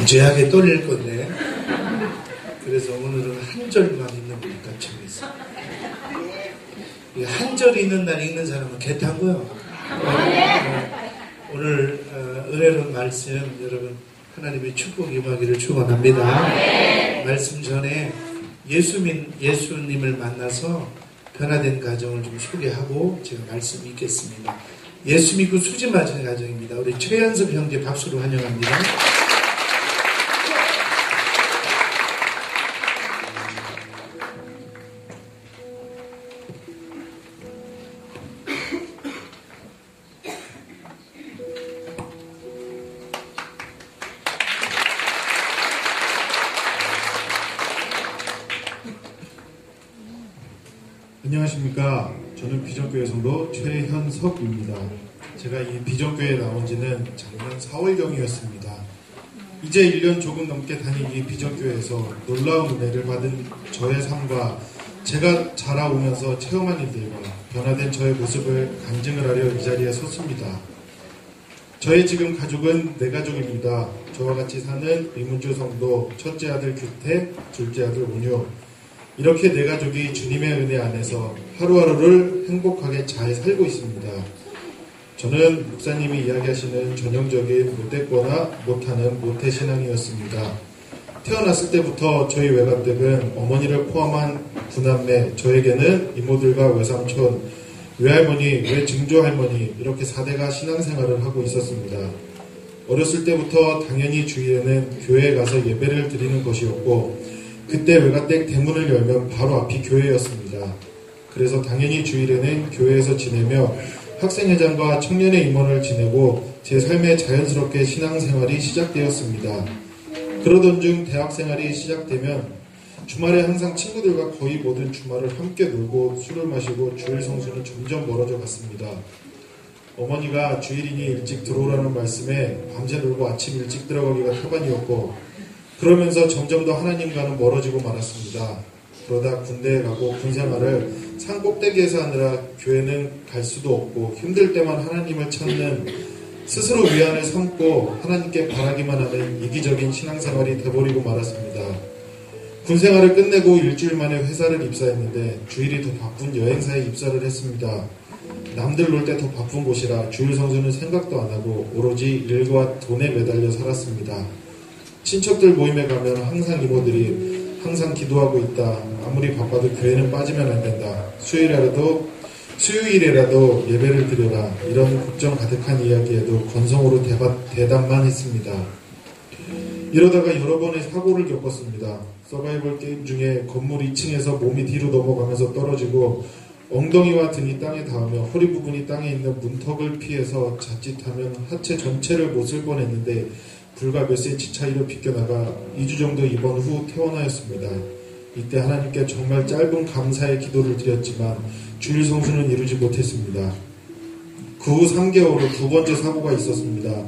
무지하게 떨릴 건데, 그래서 오늘은 한 절만 읽는 거니까 재밌어요. 한 절 있는 날 읽는 사람은 개 탄 거요. 오늘 은혜로운 말씀 여러분 하나님의 축복 임하기를 축원합니다. 말씀 전에 예수님을 만나서 변화된 가정을 좀 소개하고 제가 말씀 읽겠습니다. 예수 믿고 수지 맞은 가정입니다. 우리 최연섭 형제 박수로 환영합니다. 안녕하십니까. 저는 비전교회 성도 최현석입니다. 제가 이 비전교회에 나온 지는 작년 4월경이었습니다. 이제 1년 조금 넘게 다닌 이 비전교회에서 놀라운 은혜를 받은 저의 삶과 제가 자라오면서 체험한 일들과 변화된 저의 모습을 간증을 하려 이 자리에 섰습니다. 저의 지금 가족은 4가족입니다. 저와 같이 사는 이문주 성도, 첫째 아들 규태, 둘째 아들 온유, 이렇게 4가족이 주님의 은혜 안에서 하루하루를 행복하게 잘 살고 있습니다. 저는 목사님이 이야기하시는 전형적인 못됐거나 못하는 모태신앙이었습니다. 태어났을 때부터 저희 외가댁은 어머니를 포함한 9남매, 저에게는 이모들과 외삼촌, 외할머니, 외증조할머니 이렇게 4대가 신앙생활을 하고 있었습니다. 어렸을 때부터 당연히 주일에는 교회에 가서 예배를 드리는 것이었고 그때 외가댁 대문을 열면 바로 앞이 교회였습니다. 그래서 당연히 주일에는 교회에서 지내며 학생회장과 청년의 임원을 지내고 제 삶에 자연스럽게 신앙생활이 시작되었습니다. 그러던 중 대학생활이 시작되면 주말에 항상 친구들과 거의 모든 주말을 함께 놀고 술을 마시고 주일 성수는 점점 멀어져 갔습니다. 어머니가 주일이니 일찍 들어오라는 말씀에 밤새 놀고 아침 일찍 들어가기가 태반이었고 그러면서 점점 더 하나님과는 멀어지고 말았습니다. 그러다 군대에 가고 군생활을 산 꼭대기에서 하느라 교회는 갈 수도 없고 힘들 때만 하나님을 찾는 스스로 위안을 삼고 하나님께 바라기만 하는 이기적인 신앙생활이 돼버리고 말았습니다. 군생활을 끝내고 일주일 만에 회사를 입사했는데 주일이 더 바쁜 여행사에 입사를 했습니다. 남들 놀 때 더 바쁜 곳이라 주일 성수는 생각도 안 하고 오로지 일과 돈에 매달려 살았습니다. 친척들 모임에 가면 항상 이모들이 항상 기도하고 있다. 아무리 바빠도 교회는 빠지면 안 된다. 수요일에라도 예배를 드려라. 이런 걱정 가득한 이야기에도 건성으로 대답만 했습니다. 이러다가 여러 번의 사고를 겪었습니다. 서바이벌 게임 중에 건물 2층에서 몸이 뒤로 넘어가면서 떨어지고 엉덩이와 등이 땅에 닿으며 허리 부분이 땅에 있는 문턱을 피해서 자칫하면 하체 전체를 못 쓸 뻔했는데 불과 몇 센치 차이로 비껴나가 2주 정도 입원 후 퇴원하였습니다. 이때 하나님께 정말 짧은 감사의 기도를 드렸지만 주일 성수는 이루지 못했습니다. 그 후 3개월 후 2번째 사고가 있었습니다.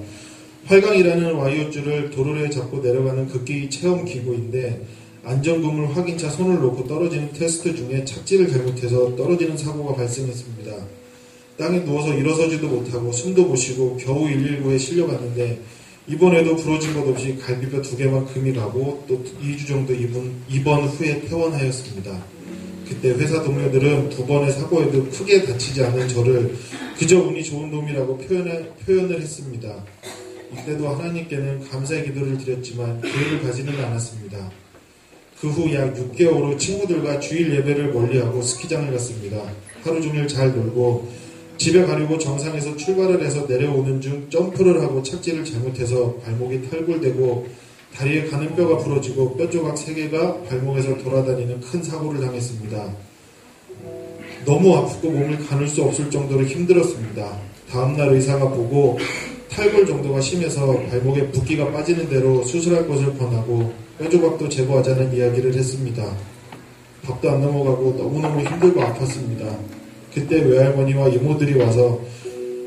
활강이라는 와이어줄을 도로에 잡고 내려가는 극기 체험 기구인데 안전구물 확인차 손을 놓고 떨어지는 테스트 중에 착지를 잘못해서 떨어지는 사고가 발생했습니다. 땅에 누워서 일어서지도 못하고 숨도 못 쉬고 겨우 119에 실려갔는데 이번에도 부러진 것 없이 갈비뼈 2개만 금이 가고 또 2주 정도 입원 후에 퇴원하였습니다. 그때 회사 동료들은 2번의 사고에도 크게 다치지 않은 저를 그저 운이 좋은 놈이라고 표현을 했습니다. 이때도 하나님께는 감사의 기도를 드렸지만 기회를 가지는 않았습니다. 그 후 약 6개월 후 친구들과 주일 예배를 멀리하고 스키장을 갔습니다. 하루 종일 잘 놀고 집에 가려고 정상에서 출발을 해서 내려오는 중 점프를 하고 착지를 잘못해서 발목이 탈골되고 다리에 가는 뼈가 부러지고 뼈 조각 3개가 발목에서 돌아다니는 큰 사고를 당했습니다. 너무 아프고 몸을 가눌 수 없을 정도로 힘들었습니다. 다음날 의사가 보고 탈골 정도가 심해서 발목에 붓기가 빠지는 대로 수술할 것을 권하고 뼈 조각도 제거하자는 이야기를 했습니다. 밥도 안 넘어가고 너무너무 힘들고 아팠습니다. 그때 외할머니와 이모들이 와서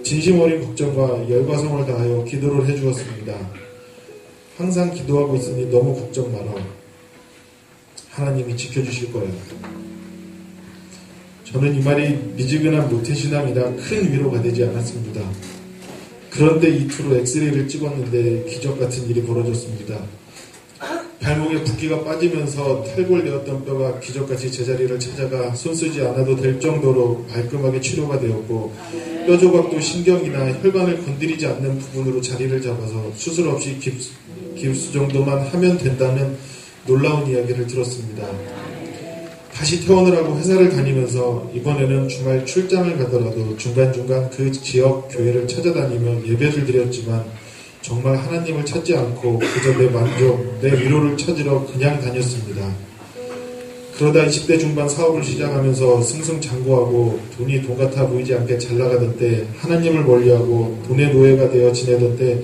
진심 어린 걱정과 열과성을 다하여 기도를 해주었습니다. 항상 기도하고 있으니 너무 걱정 말어. 하나님이 지켜주실 거예요. 저는 이 말이 미지근한 모태신앙이라 큰 위로가 되지 않았습니다. 그런데 이틀 후 엑스레이를 찍었는데 기적 같은 일이 벌어졌습니다. 발목에 붓기가 빠지면서 탈골되었던 뼈가 기적같이 제자리를 찾아가 손 쓰지 않아도 될 정도로 말끔하게 치료가 되었고, 뼈 조각도 신경이나 혈관을 건드리지 않는 부분으로 자리를 잡아서 수술 없이 깁스 정도만 하면 된다는 놀라운 이야기를 들었습니다. 다시 퇴원을 하고 회사를 다니면서 이번에는 주말 출장을 가더라도 중간중간 그 지역 교회를 찾아다니며 예배를 드렸지만 정말 하나님을 찾지 않고 그저 내 만족, 내 위로를 찾으러 그냥 다녔습니다. 그러다 20대 중반 사업을 시작하면서 승승장구하고 돈이 돈 같아 보이지 않게 잘 나가던 때, 하나님을 멀리하고 돈의 노예가 되어 지내던 때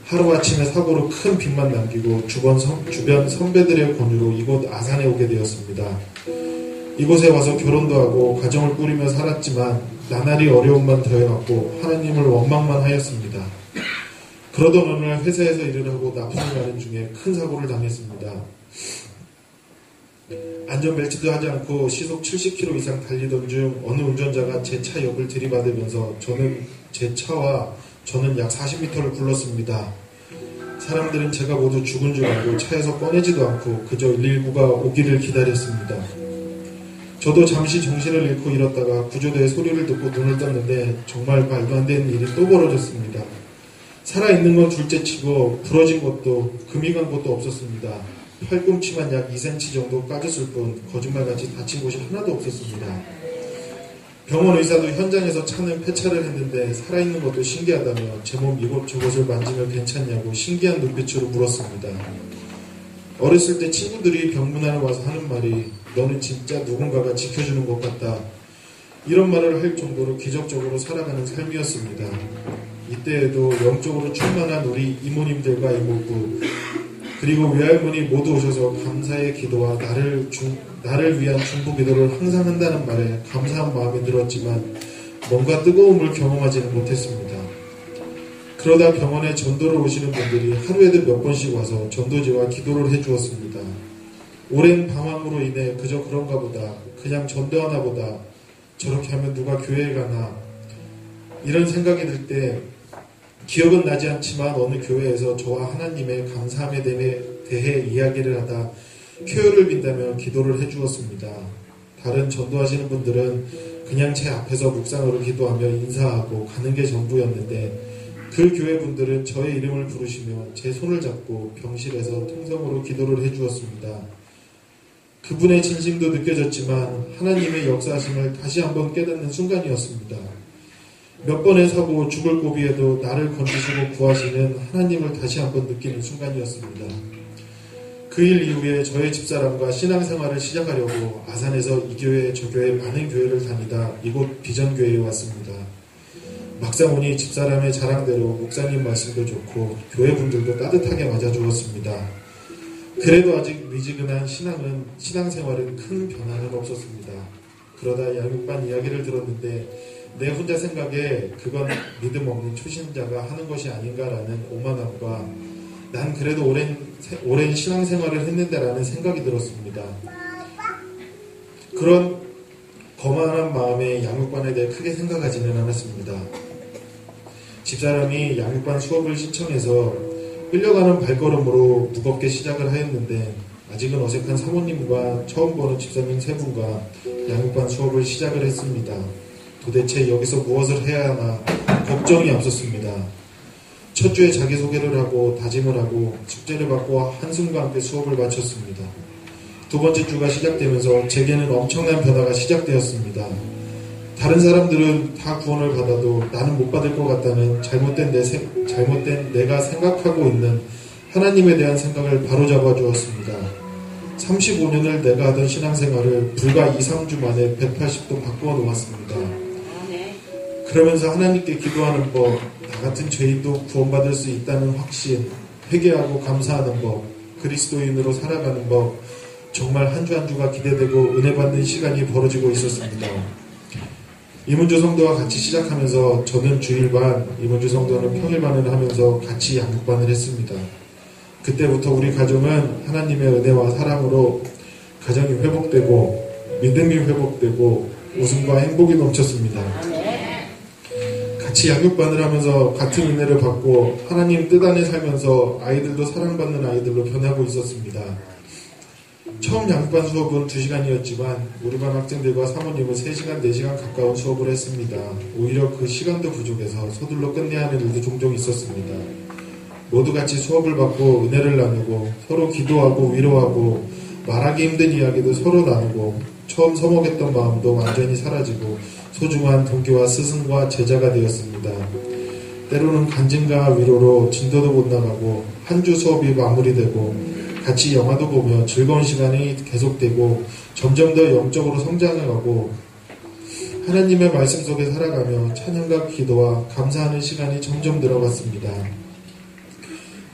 하루아침에 사고로 큰 빚만 남기고 주변 선배들의 권유로 이곳 아산에 오게 되었습니다. 이곳에 와서 결혼도 하고 가정을 꾸리며 살았지만 나날이 어려움만 더해갔고 하나님을 원망만 하였습니다. 그러던 어느 날 회사에서 일을 하고 납품을 가는 중에 큰 사고를 당했습니다. 안전벨트도 하지 않고 시속 70km 이상 달리던 중 어느 운전자가 제 차 옆을 들이받으면서 제 차와 저는 약 40m를 굴렀습니다. 사람들은 제가 모두 죽은 줄 알고 차에서 꺼내지도 않고 그저 119가 오기를 기다렸습니다. 저도 잠시 정신을 잃고 일었다가 구조대의 소리를 듣고 눈을 떴는데 정말 말도 안 되는 일이 또 벌어졌습니다. 살아있는 건 둘째치고 부러진 것도 금이 간 것도 없었습니다. 팔꿈치만 약 2cm 정도 까졌을 뿐 거짓말같이 다친 곳이 하나도 없었습니다. 병원 의사도 현장에서 차는 폐차를 했는데 살아있는 것도 신기하다며 제 몸 이곳저곳을 만지며 괜찮냐고 신기한 눈빛으로 물었습니다. 어렸을 때 친구들이 병문안에 와서 하는 말이 너는 진짜 누군가가 지켜주는 것 같다, 이런 말을 할 정도로 기적적으로 살아가는 삶이었습니다. 이때에도 영적으로 충만한 우리 이모님들과 이모부 그리고 외할머니 모두 오셔서 감사의 기도와 나를 위한 중보 기도를 항상 한다는 말에 감사한 마음이 들었지만 뭔가 뜨거움을 경험하지는 못했습니다. 그러다 병원에 전도를 오시는 분들이 하루에도 몇 번씩 와서 전도지와 기도를 해주었습니다. 오랜 방황으로 인해 그저 그런가 보다, 그냥 전도하나 보다, 저렇게 하면 누가 교회에 가나, 이런 생각이 들 때 기억은 나지 않지만 어느 교회에서 저와 하나님의 감사함에 대해 이야기를 하다 쾌유를 빈다며 기도를 해주었습니다. 다른 전도하시는 분들은 그냥 제 앞에서 묵상으로 기도하며 인사하고 가는 게 전부였는데 그 교회 분들은 저의 이름을 부르시며 제 손을 잡고 병실에서 통성으로 기도를 해주었습니다. 그분의 진심도 느껴졌지만 하나님의 역사하심을 다시 한번 깨닫는 순간이었습니다. 몇 번의 사고 죽을 고비에도 나를 건지시고 구하시는 하나님을 다시 한번 느끼는 순간이었습니다. 그 일 이후에 저의 집사람과 신앙생활을 시작하려고 아산에서 이 교회 저 교회 많은 교회를 다니다 이곳 비전교회에 왔습니다. 막상 오니 집사람의 자랑대로 목사님 말씀도 좋고 교회 분들도 따뜻하게 맞아주었습니다. 그래도 아직 미지근한 신앙생활은 큰 변화는 없었습니다. 그러다 양육반 이야기를 들었는데 내 혼자 생각에 그건 믿음 없는 초신자가 하는 것이 아닌가라는 오만함과 난 그래도 오랜 신앙생활을 했는데라는 생각이 들었습니다. 그런 거만한 마음에 양육반에 대해 크게 생각하지는 않았습니다. 집사람이 양육반 수업을 신청해서 끌려가는 발걸음으로 무겁게 시작을 하였는데 아직은 어색한 사모님과 처음 보는 집사님 세 분과 양육반 수업을 시작을 했습니다. 도대체 여기서 무엇을 해야 하나 걱정이 앞섰습니다. 첫 주에 자기소개를 하고 다짐을 하고 숙제를 받고 한숨과 함께 수업을 마쳤습니다. 두 번째 주가 시작되면서 제게는 엄청난 변화가 시작되었습니다. 다른 사람들은 다 구원을 받아도 나는 못 받을 것 같다는 잘못된 내가 생각하고 있는 하나님에 대한 생각을 바로잡아 주었습니다. 35년을 내가 하던 신앙생활을 불과 2, 3주 만에 180도 바꾸어 놓았습니다. 그러면서 하나님께 기도하는 법, 나 같은 죄인도 구원받을 수 있다는 확신, 회개하고 감사하는 법, 그리스도인으로 살아가는 법, 정말 한 주 한 주가 기대되고 은혜 받는 시간이 벌어지고 있었습니다. 이문주 성도와 같이 시작하면서 저는 주일반, 이문주 성도는 평일반을 하면서 같이 양육반을 했습니다. 그때부터 우리 가정은 하나님의 은혜와 사랑으로 가정이 회복되고 믿음이 회복되고 웃음과 행복이 넘쳤습니다. 같이 양육반을 하면서 같은 은혜를 받고 하나님 뜻 안에 살면서 아이들도 사랑받는 아이들로 변하고 있었습니다. 처음 양육반 수업은 2시간이었지만 우리 반 학생들과 사모님은 3시간, 4시간 가까운 수업을 했습니다. 오히려 그 시간도 부족해서 서둘러 끝내야 하는 일도 종종 있었습니다. 모두 같이 수업을 받고 은혜를 나누고 서로 기도하고 위로하고 말하기 힘든 이야기도 서로 나누고 처음 서먹했던 마음도 완전히 사라지고 소중한 동기와 스승과 제자가 되었습니다. 때로는 간증과 위로로 진도도 못 나가고 한 주 수업이 마무리되고 같이 영화도 보며 즐거운 시간이 계속되고 점점 더 영적으로 성장해가고 하나님의 말씀 속에 살아가며 찬양과 기도와 감사하는 시간이 점점 늘어갔습니다.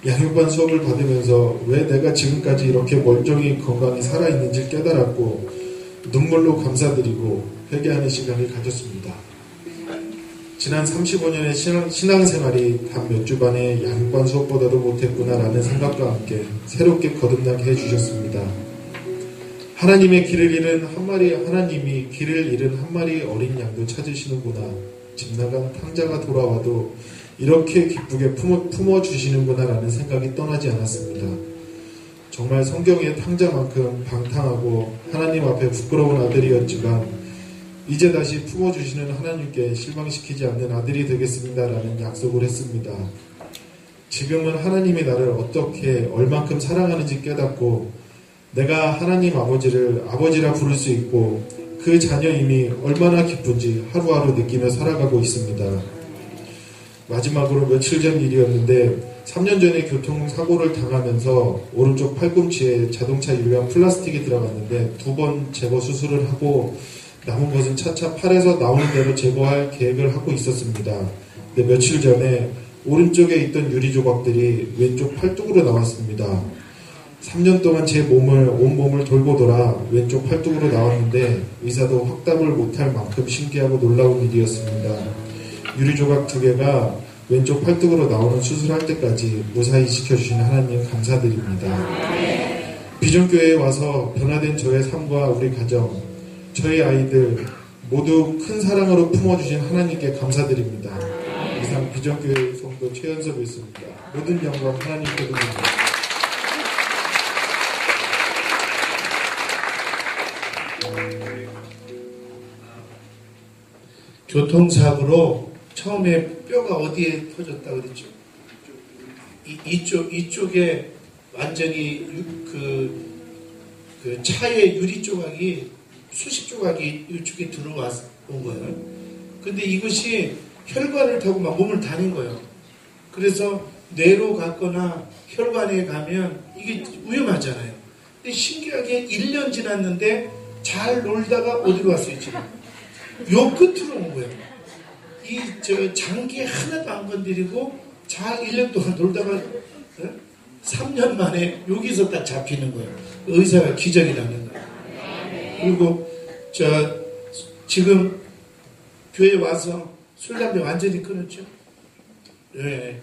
양육반 수업을 받으면서 왜 내가 지금까지 이렇게 멀쩡히 건강히 살아있는지 깨달았고 눈물로 감사드리고 회개하는 시간을 가졌습니다. 지난 35년의 신앙생활이 단 몇 주 만에 양육반 수업보다도 못했구나라는 생각과 함께 새롭게 거듭나게 해주셨습니다. 하나님이 길을 잃은 한 마리 어린 양도 찾으시는구나. 집 나간 탕자가 돌아와도 이렇게 기쁘게 품어주시는구나라는 생각이 떠나지 않았습니다. 정말 성경의 탕자만큼 방탕하고 하나님 앞에 부끄러운 아들이었지만 이제 다시 품어주시는 하나님께 실망시키지 않는 아들이 되겠습니다라는 약속을 했습니다. 지금은 하나님이 나를 어떻게 얼만큼 사랑하는지 깨닫고 내가 하나님 아버지를 아버지라 부를 수 있고 그 자녀임이 얼마나 기쁜지 하루하루 느끼며 살아가고 있습니다. 마지막으로 며칠 전 일이었는데 3년 전에 교통사고를 당하면서 오른쪽 팔꿈치에 자동차 유리와 플라스틱이 들어갔는데 2번 제거 수술을 하고 남은 것은 차차 팔에서 나오는 대로 제거할 계획을 하고 있었습니다. 근데 며칠 전에 오른쪽에 있던 유리 조각들이 왼쪽 팔뚝으로 나왔습니다. 3년 동안 제 온몸을 돌고 돌아 왼쪽 팔뚝으로 나왔는데 의사도 확답을 못할 만큼 신기하고 놀라운 일이었습니다. 유리 조각 2개가 왼쪽 팔뚝으로 나오는 수술할 때까지 무사히 지켜주신 하나님 감사드립니다. 비전교회에 와서 변화된 저의 삶과 우리 가정, 저희 아이들 모두 큰 사랑으로 품어주신 하나님께 감사드립니다. 이상 비전교회 성도 최연섭이었습니다. 모든 영광 하나님께 드립니다. 교통사고로 처음에 뼈가 어디에 터졌다 그랬죠? 이쪽에 완전히 그 차의 유리 조각이 수십 조각이 이쪽에 들어왔 온 거예요. 근데 이것이 혈관을 타고 막 몸을 다닌 거예요. 그래서 뇌로 갔거나 혈관에 가면 이게 위험하잖아요. 근데 신기하게 1년 지났는데 잘 놀다가 어디로 왔어요, 지금? 요 끝으로 온 거예요. 장기 하나도 안 건드리고 잘 1년 동안 놀다가 3년 만에 여기서 딱 잡히는 거예요. 의사가 기적이라는 거예요. 그리고 지금 교회 와서 술, 담배 완전히 끊었죠. 네.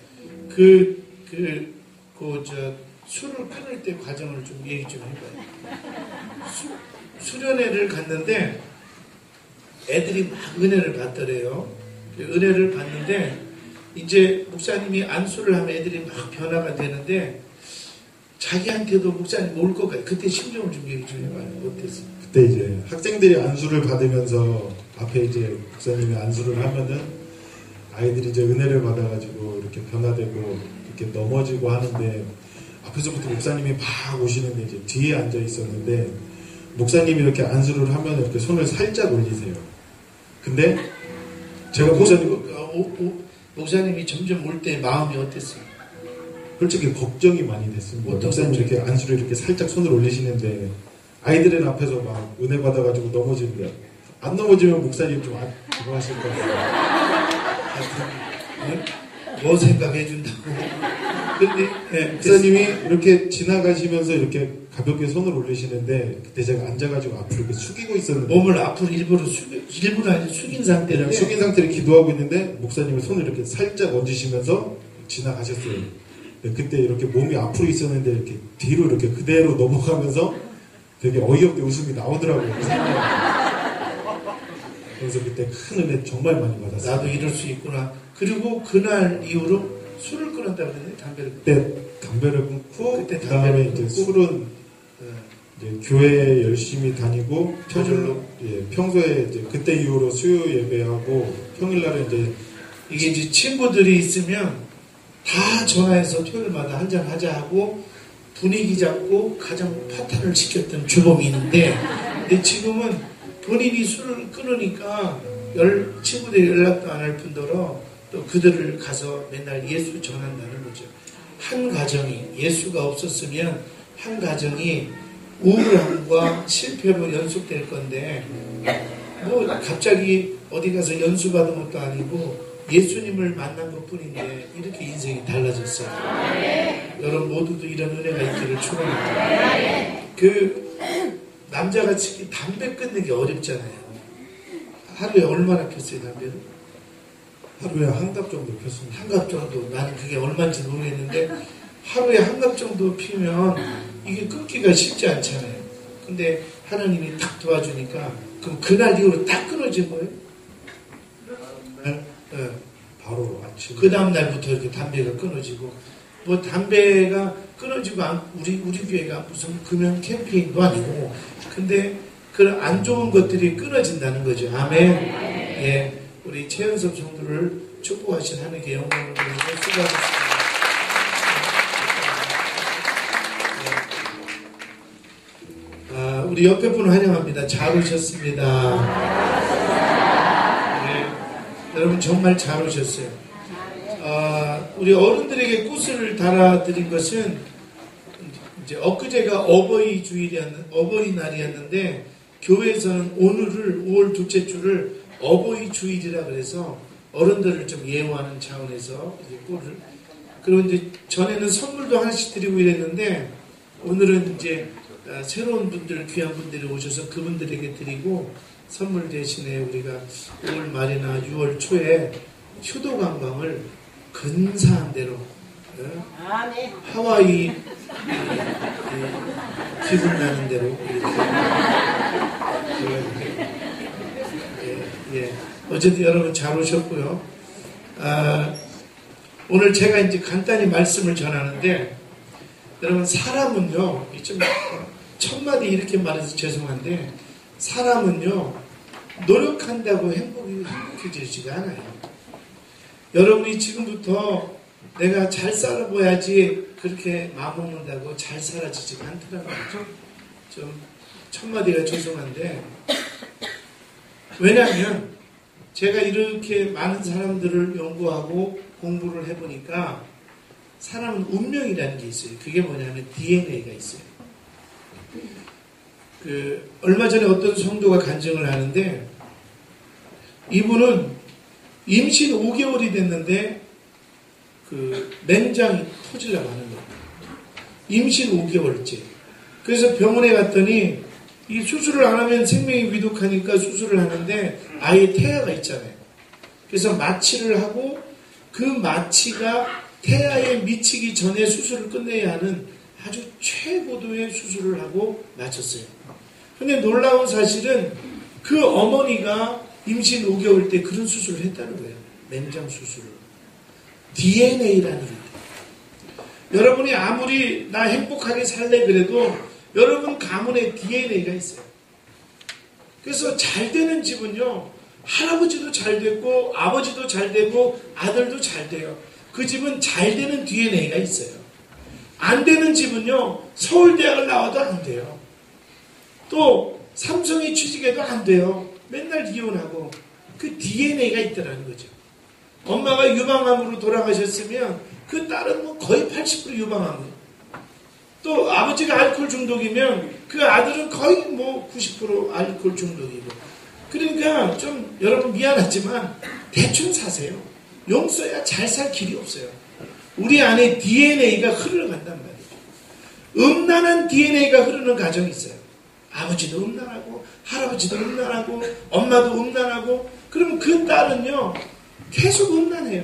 술을 끊을 때 과정을 좀 얘기 좀 해봐요. 수련회를 갔는데 애들이 막 은혜를 받더래요. 은혜를 받는데 이제 목사님이 안수를 하면 애들이 막 변화가 되는데 자기한테도 목사님 올 것 같아요. 그때 심정을 좀 얘기 좀 해봐요. 어땠어요? 그때 이제 학생들이 안수를 받으면서 앞에 이제 목사님이 안수를 하면은 아이들이 이제 은혜를 받아가지고 이렇게 변화되고 이렇게 넘어지고 하는데 앞에서부터 목사님이 막 오시는데 이제 뒤에 앉아 있었는데 목사님이 이렇게 안수를 하면 이렇게 손을 살짝 올리세요. 근데 제가 목사님이 점점 올 때 마음이 어땠어요? 솔직히 걱정이 많이 됐습니다. 목사님 이렇게 안수를 이렇게 살짝 손을 올리시는데 아이들은 앞에서 막 은혜 받아가지고 넘어지는데 안 넘어지면 목사님 좀 그거 하실 거예요. 뭐 생각해준다고. 근데 목사님이 이렇게 지나가시면서 이렇게 가볍게 손을 올리시는데 그때 제가 앉아가지고 앞으로 이렇게 숙이고 있었는데 몸을 앞으로 일부러 아니 숙인 상태로 그냥 숙인 상태로 기도하고 있는데 목사님이 손을 이렇게 살짝 얹으시면서 지나가셨어요. 그때 이렇게 몸이 앞으로 있었는데 이렇게 뒤로 이렇게 그대로 넘어가면서 되게 어이없게 웃음이 나오더라고요. 그래서 그때 큰 은혜 정말 많이 받았어요. 나도 이럴 수 있구나. 그리고 그날 이후로 술을 끊었다고 그러는데 담배를 그때 담배를 끊고 그때 그다음에 담배를 이제 끊고. 술은 이제 교회 열심히 다니고 저절로. 평소에 이제 그때 이후로 수요 예배하고 평일날에 이제 이게 이제 친구들이 있으면 다 전화해서 토요일마다 한잔 하자 하고 분위기 잡고 가장 파탄을 시켰던 주범이 있는데, 근데 지금은 본인이 술을 끊으니까 친구들이 연락도 안 할 뿐더러 또 그들을 가서 맨날 예수 전한다는 거죠. 한 가정이 예수가 없었으면 한 가정이 우울함과 실패로 연속될 건데, 뭐 갑자기 어디 가서 연수 받은 것도 아니고 예수님을 만난 것 뿐인데 이렇게 인생이 달라졌어요. 여러분 모두도 이런 은혜가 있기를 축원합니다. 그 남자가 특히 담배 끊는 게 어렵잖아요. 하루에 얼마나 폈어요, 담배를? 하루에 한 갑 정도 폈습니다. 한 갑 정도. 나는 그게 얼마인지 모르겠는데 하루에 한 갑 정도 피면 이게 끊기가 쉽지 않잖아요. 근데 하나님이 딱 도와주니까 그럼 그날 이후로 딱 끊어진 거예요? 네. 네. 바로 아침. 그 다음날부터 이렇게 담배가 끊어지고, 뭐 담배가 끊어지고, 우리 교회가 무슨 금연 캠페인도 아니고, 근데 그런 안 좋은 것들이 끊어진다는 거죠. 아멘. 예. 우리 최연섭 성도를 축복하신 하나님께 영광을 드리고 수고하셨습니다. 우리 옆에 분 환영합니다. 잘 오셨습니다. 여러분 정말 잘 오셨어요. 우리 어른들에게 꽃을 달아드린 것은 이제 엊그제가 어버이날이었는데 교회에서는 오늘을 5월 둘째 주를 어버이 주일이라 그래서 어른들을 좀 예우하는 차원에서 이제 꽃을, 그리고 이제 전에는 선물도 하나씩 드리고 이랬는데 오늘은 이제 새로운 분들, 귀한 분들이 오셔서 그분들에게 드리고, 선물 대신에 우리가 5월 말이나 6월 초에 효도 관광을 근사한 데로 하와이 기분 나는 대로 이렇게 어쨌든 여러분 잘 오셨고요. 오늘 제가 이제 간단히 말씀을 전하는데, 여러분 사람은요, 좀 첫마디 이렇게 말해서 죄송한데, 사람은요 노력한다고 행복해지지가 않아요. 여러분이 지금부터 내가 잘 살아봐야지 그렇게 마음먹는다고 잘 살아지지가 않더라는 거죠. 좀 첫마디가 죄송한데, 왜냐하면 제가 이렇게 많은 사람들을 연구하고 공부를 해보니까 사람은 운명이라는 게 있어요. 그게 뭐냐면 DNA가 있어요. 얼마 전에 어떤 성도가 간증을 하는데, 이분은 임신 5개월이 됐는데 맹장이 터지려고 하는 거예요. 임신 5개월째. 그래서 병원에 갔더니 이 수술을 안 하면 생명이 위독하니까 수술을 하는데 아예 태아가 있잖아요. 그래서 마취를 하고 그 마취가 태아에 미치기 전에 수술을 끝내야 하는 아주 최고도의 수술을 하고 마쳤어요. 근데 놀라운 사실은 그 어머니가 임신 5개월 때 그런 수술을 했다는 거예요. 맹장 수술을. DNA라는 게. 여러분이 아무리 나 행복하게 살래 그래도 여러분 가문에 DNA가 있어요. 그래서 잘 되는 집은요, 할아버지도 잘 됐고 아버지도 잘 되고 아들도 잘 돼요. 그 집은 잘 되는 DNA가 있어요. 안 되는 집은요, 서울대학을 나와도 안 돼요. 또 삼성에 취직해도 안 돼요. 맨날 이혼하고. 그 DNA가 있더라는 거죠. 엄마가 유방암으로 돌아가셨으면 그 딸은 뭐 거의 80% 유방암이에요. 또 아버지가 알코올 중독이면 그 아들은 거의 뭐 90% 알코올 중독이고. 그러니까 좀 여러분 미안하지만 대충 사세요. 용서야 잘 살 길이 없어요. 우리 안에 DNA가 흘러간단 말이죠. 음란한 DNA가 흐르는 가정이 있어요. 아버지도 음란하고 할아버지도 음란하고 엄마도 음란하고. 그러면 그 딸은요 계속 음란해요.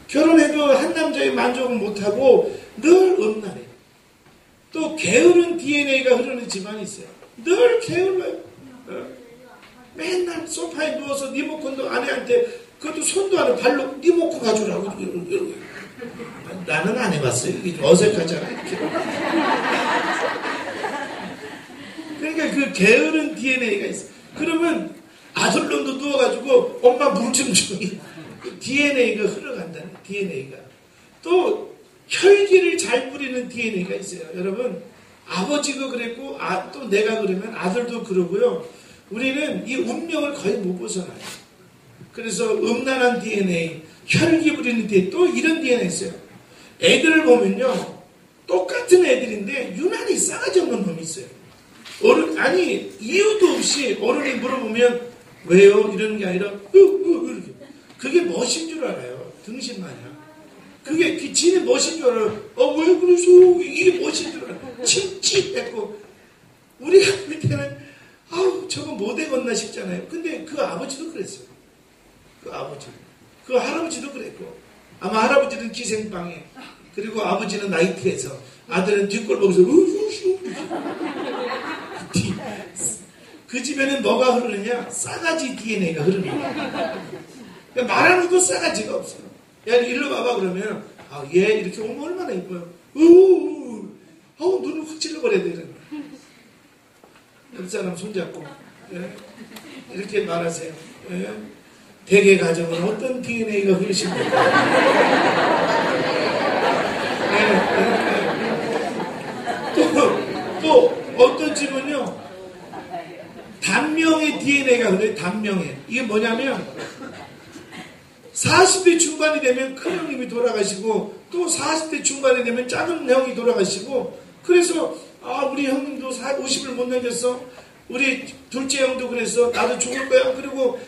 결혼해도 한 남자에 만족을 못하고 늘 음란해요. 또 게으른 DNA가 흐르는 집안이 있어요. 늘 게을러요. 맨날 소파에 누워서 리모컨도 아내한테 그것도 손도 안 해. 발로 리모컨 가져오라고. 이러고. 나는 안 해봤어요. 이게 어색하잖아. 이렇게. 그러니까 그 게으른 DNA가 있어. 그러면 아들놈도 누워가지고 엄마 물 좀 줘. DNA가 흘러간다는 DNA가. 또 혈기를 잘 부리는 DNA가 있어요. 여러분 아버지가 그랬고 또 내가 그러면 아들도 그러고요. 우리는 이 운명을 거의 못 벗어나요. 그래서 음란한 DNA, 혈기 부리는 DNA, 또 이런 DNA 있어요. 애들을 보면요. 똑같은 애들인데 유난히 싸가지 없는 놈이 있어요. 아니 이유도 없이 어른이 물어보면 왜요? 이러는 게 아니라 이렇게. 그게 멋인 줄 알아요. 등신 마냥. 그게 지는 멋인 줄 알아요. 왜 그러소? 이게 멋인 줄 알아요. 칭찍했고 우리가 볼 때는 저거 못 되겠나 싶잖아요. 근데 그 아버지도 그랬어요. 그 아버지. 그 할아버지도 그랬고 아마 할아버지는 기생방에 그리고 아버지는 나이트에서 아들은 뒷골 보면서 그 집에는 뭐가 흐르느냐? 싸가지 DNA가 흐르는 거야. 그러니까 말하는 것도 싸가지가 없어요. 야, 일로 와봐 그러면 얘 이렇게 오면 얼마나 이뻐요. 눈을 확 찔러버려야 되는 거야. 옆 사람 손잡고 이렇게 말하세요. 대개 가정은 어떤 DNA가 흐르십니까? 또 어떤 집은요 단명의 DNA가 그래요. 단명의. 이게 뭐냐면 40대 중반이 되면 큰 형님이 돌아가시고 또 40대 중반이 되면 작은 형이 돌아가시고 그래서 우리 형님도 50을 못 넘겼어. 우리 둘째 형도 그랬어. 나도 죽을 거야. 그리고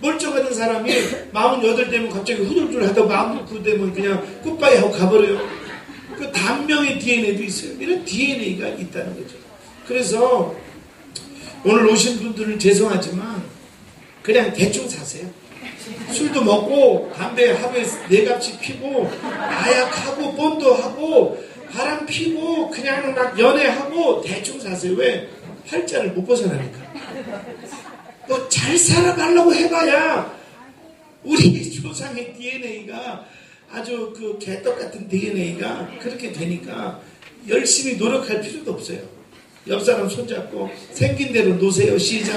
멀쩡하던 사람이 48 되면 갑자기 후들들 하다가 49 되면 그냥 굿바이 하고 가버려요. 그 단명의 DNA도 있어요. 이런 DNA가 있다는 거죠. 그래서 오늘 오신 분들은 죄송하지만 그냥 대충 사세요. 술도 먹고 담배 하루에 4갑씩 피고 마약하고 본도 하고 바람 피고 그냥 막 연애하고 대충 사세요. 왜? 팔자를 못 벗어나니까. 너 잘 살아가려고 해봐야 우리 조상의 DNA가 아주 그 개떡 같은 DNA가 그렇게 되니까 열심히 노력할 필요도 없어요. 옆 사람 손잡고 생긴 대로 노세요. 시작.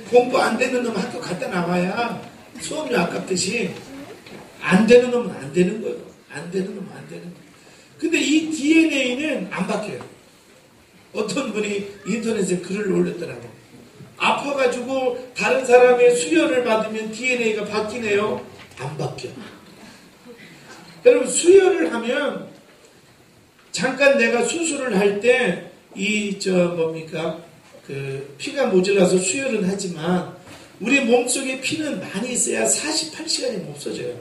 공부 안 되는 놈 학교 갔다 나와야 수업료 아깝듯이 안 되는 놈은 안 되는 거예요. 안 되는 놈은 안 되는 거예요. 근데 이 DNA는 안 바뀌어요. 어떤 분이 인터넷에 글을 올렸더라고요. 아파가지고 다른 사람의 수혈을 받으면 DNA가 바뀌네요. 안 바뀌어. 여러분 수혈을 하면 잠깐 내가 수술을 할 때 그 피가 모자라서 수혈은 하지만 우리 몸속에 피는 많이 있어야 48시간이면 없어져요.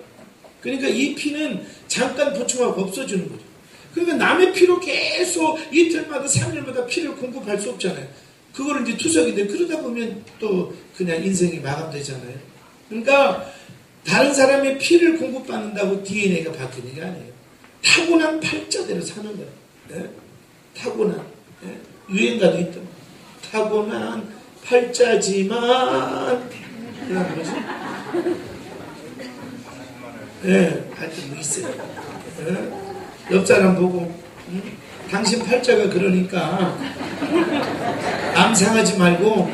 그러니까 이 피는 잠깐 보충하고 없어지는 거죠. 그러니까 남의 피로 계속 이틀마다 3일마다 피를 공급할 수 없잖아요. 그거를 이제 투석이 돼. 그러다 보면 또 그냥 인생이 마감되잖아요. 그러니까 다른 사람의 피를 공급받는다고 DNA가 바뀌는 게 아니에요. 타고난 팔자대로 사는 거예요. 네? 타고난. 네? 유행가도 있던 타고난 팔자지만 그런 거지. 하여튼 뭐 있어요. 옆 사람 보고 당신 팔자가 그러니까 남 상하지 말고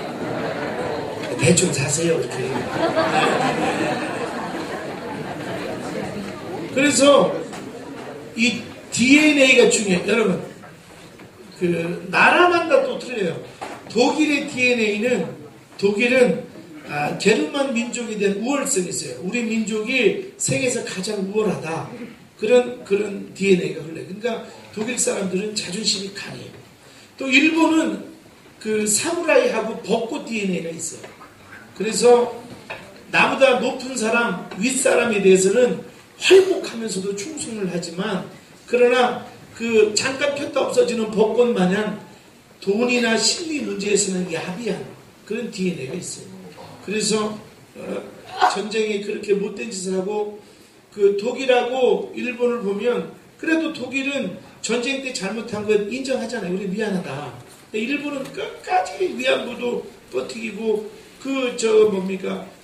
대충 사세요. 이렇게. 그래서 이 DNA가 중요해요. 여러분 그 나라마다 또 틀려요. 독일의 독일은 게르만 민족에 대한 우월성이 있어요. 우리 민족이 세계에서 가장 우월하다. 그런 DNA가 흘러요. 그러니까 독일 사람들은 자존심이 강해요. 또 일본은 그 사무라이하고 벚꽃 DNA가 있어요. 그래서 나보다 높은 사람, 윗사람에 대해서는 활복하면서도 충성을 하지만 그러나 그 잠깐 폈다 없어지는 벚꽃 마냥 돈이나 심리 문제에서는 야비한 그런 DNA가 있어요. 그래서 전쟁에 그렇게 못된 짓을 하고 그 독일하고 일본을 보면 그래도 독일은 전쟁 때 잘못한 것 인정하잖아요. 우리 미안하다. 근데 일본은 끝까지 위안부도 버티고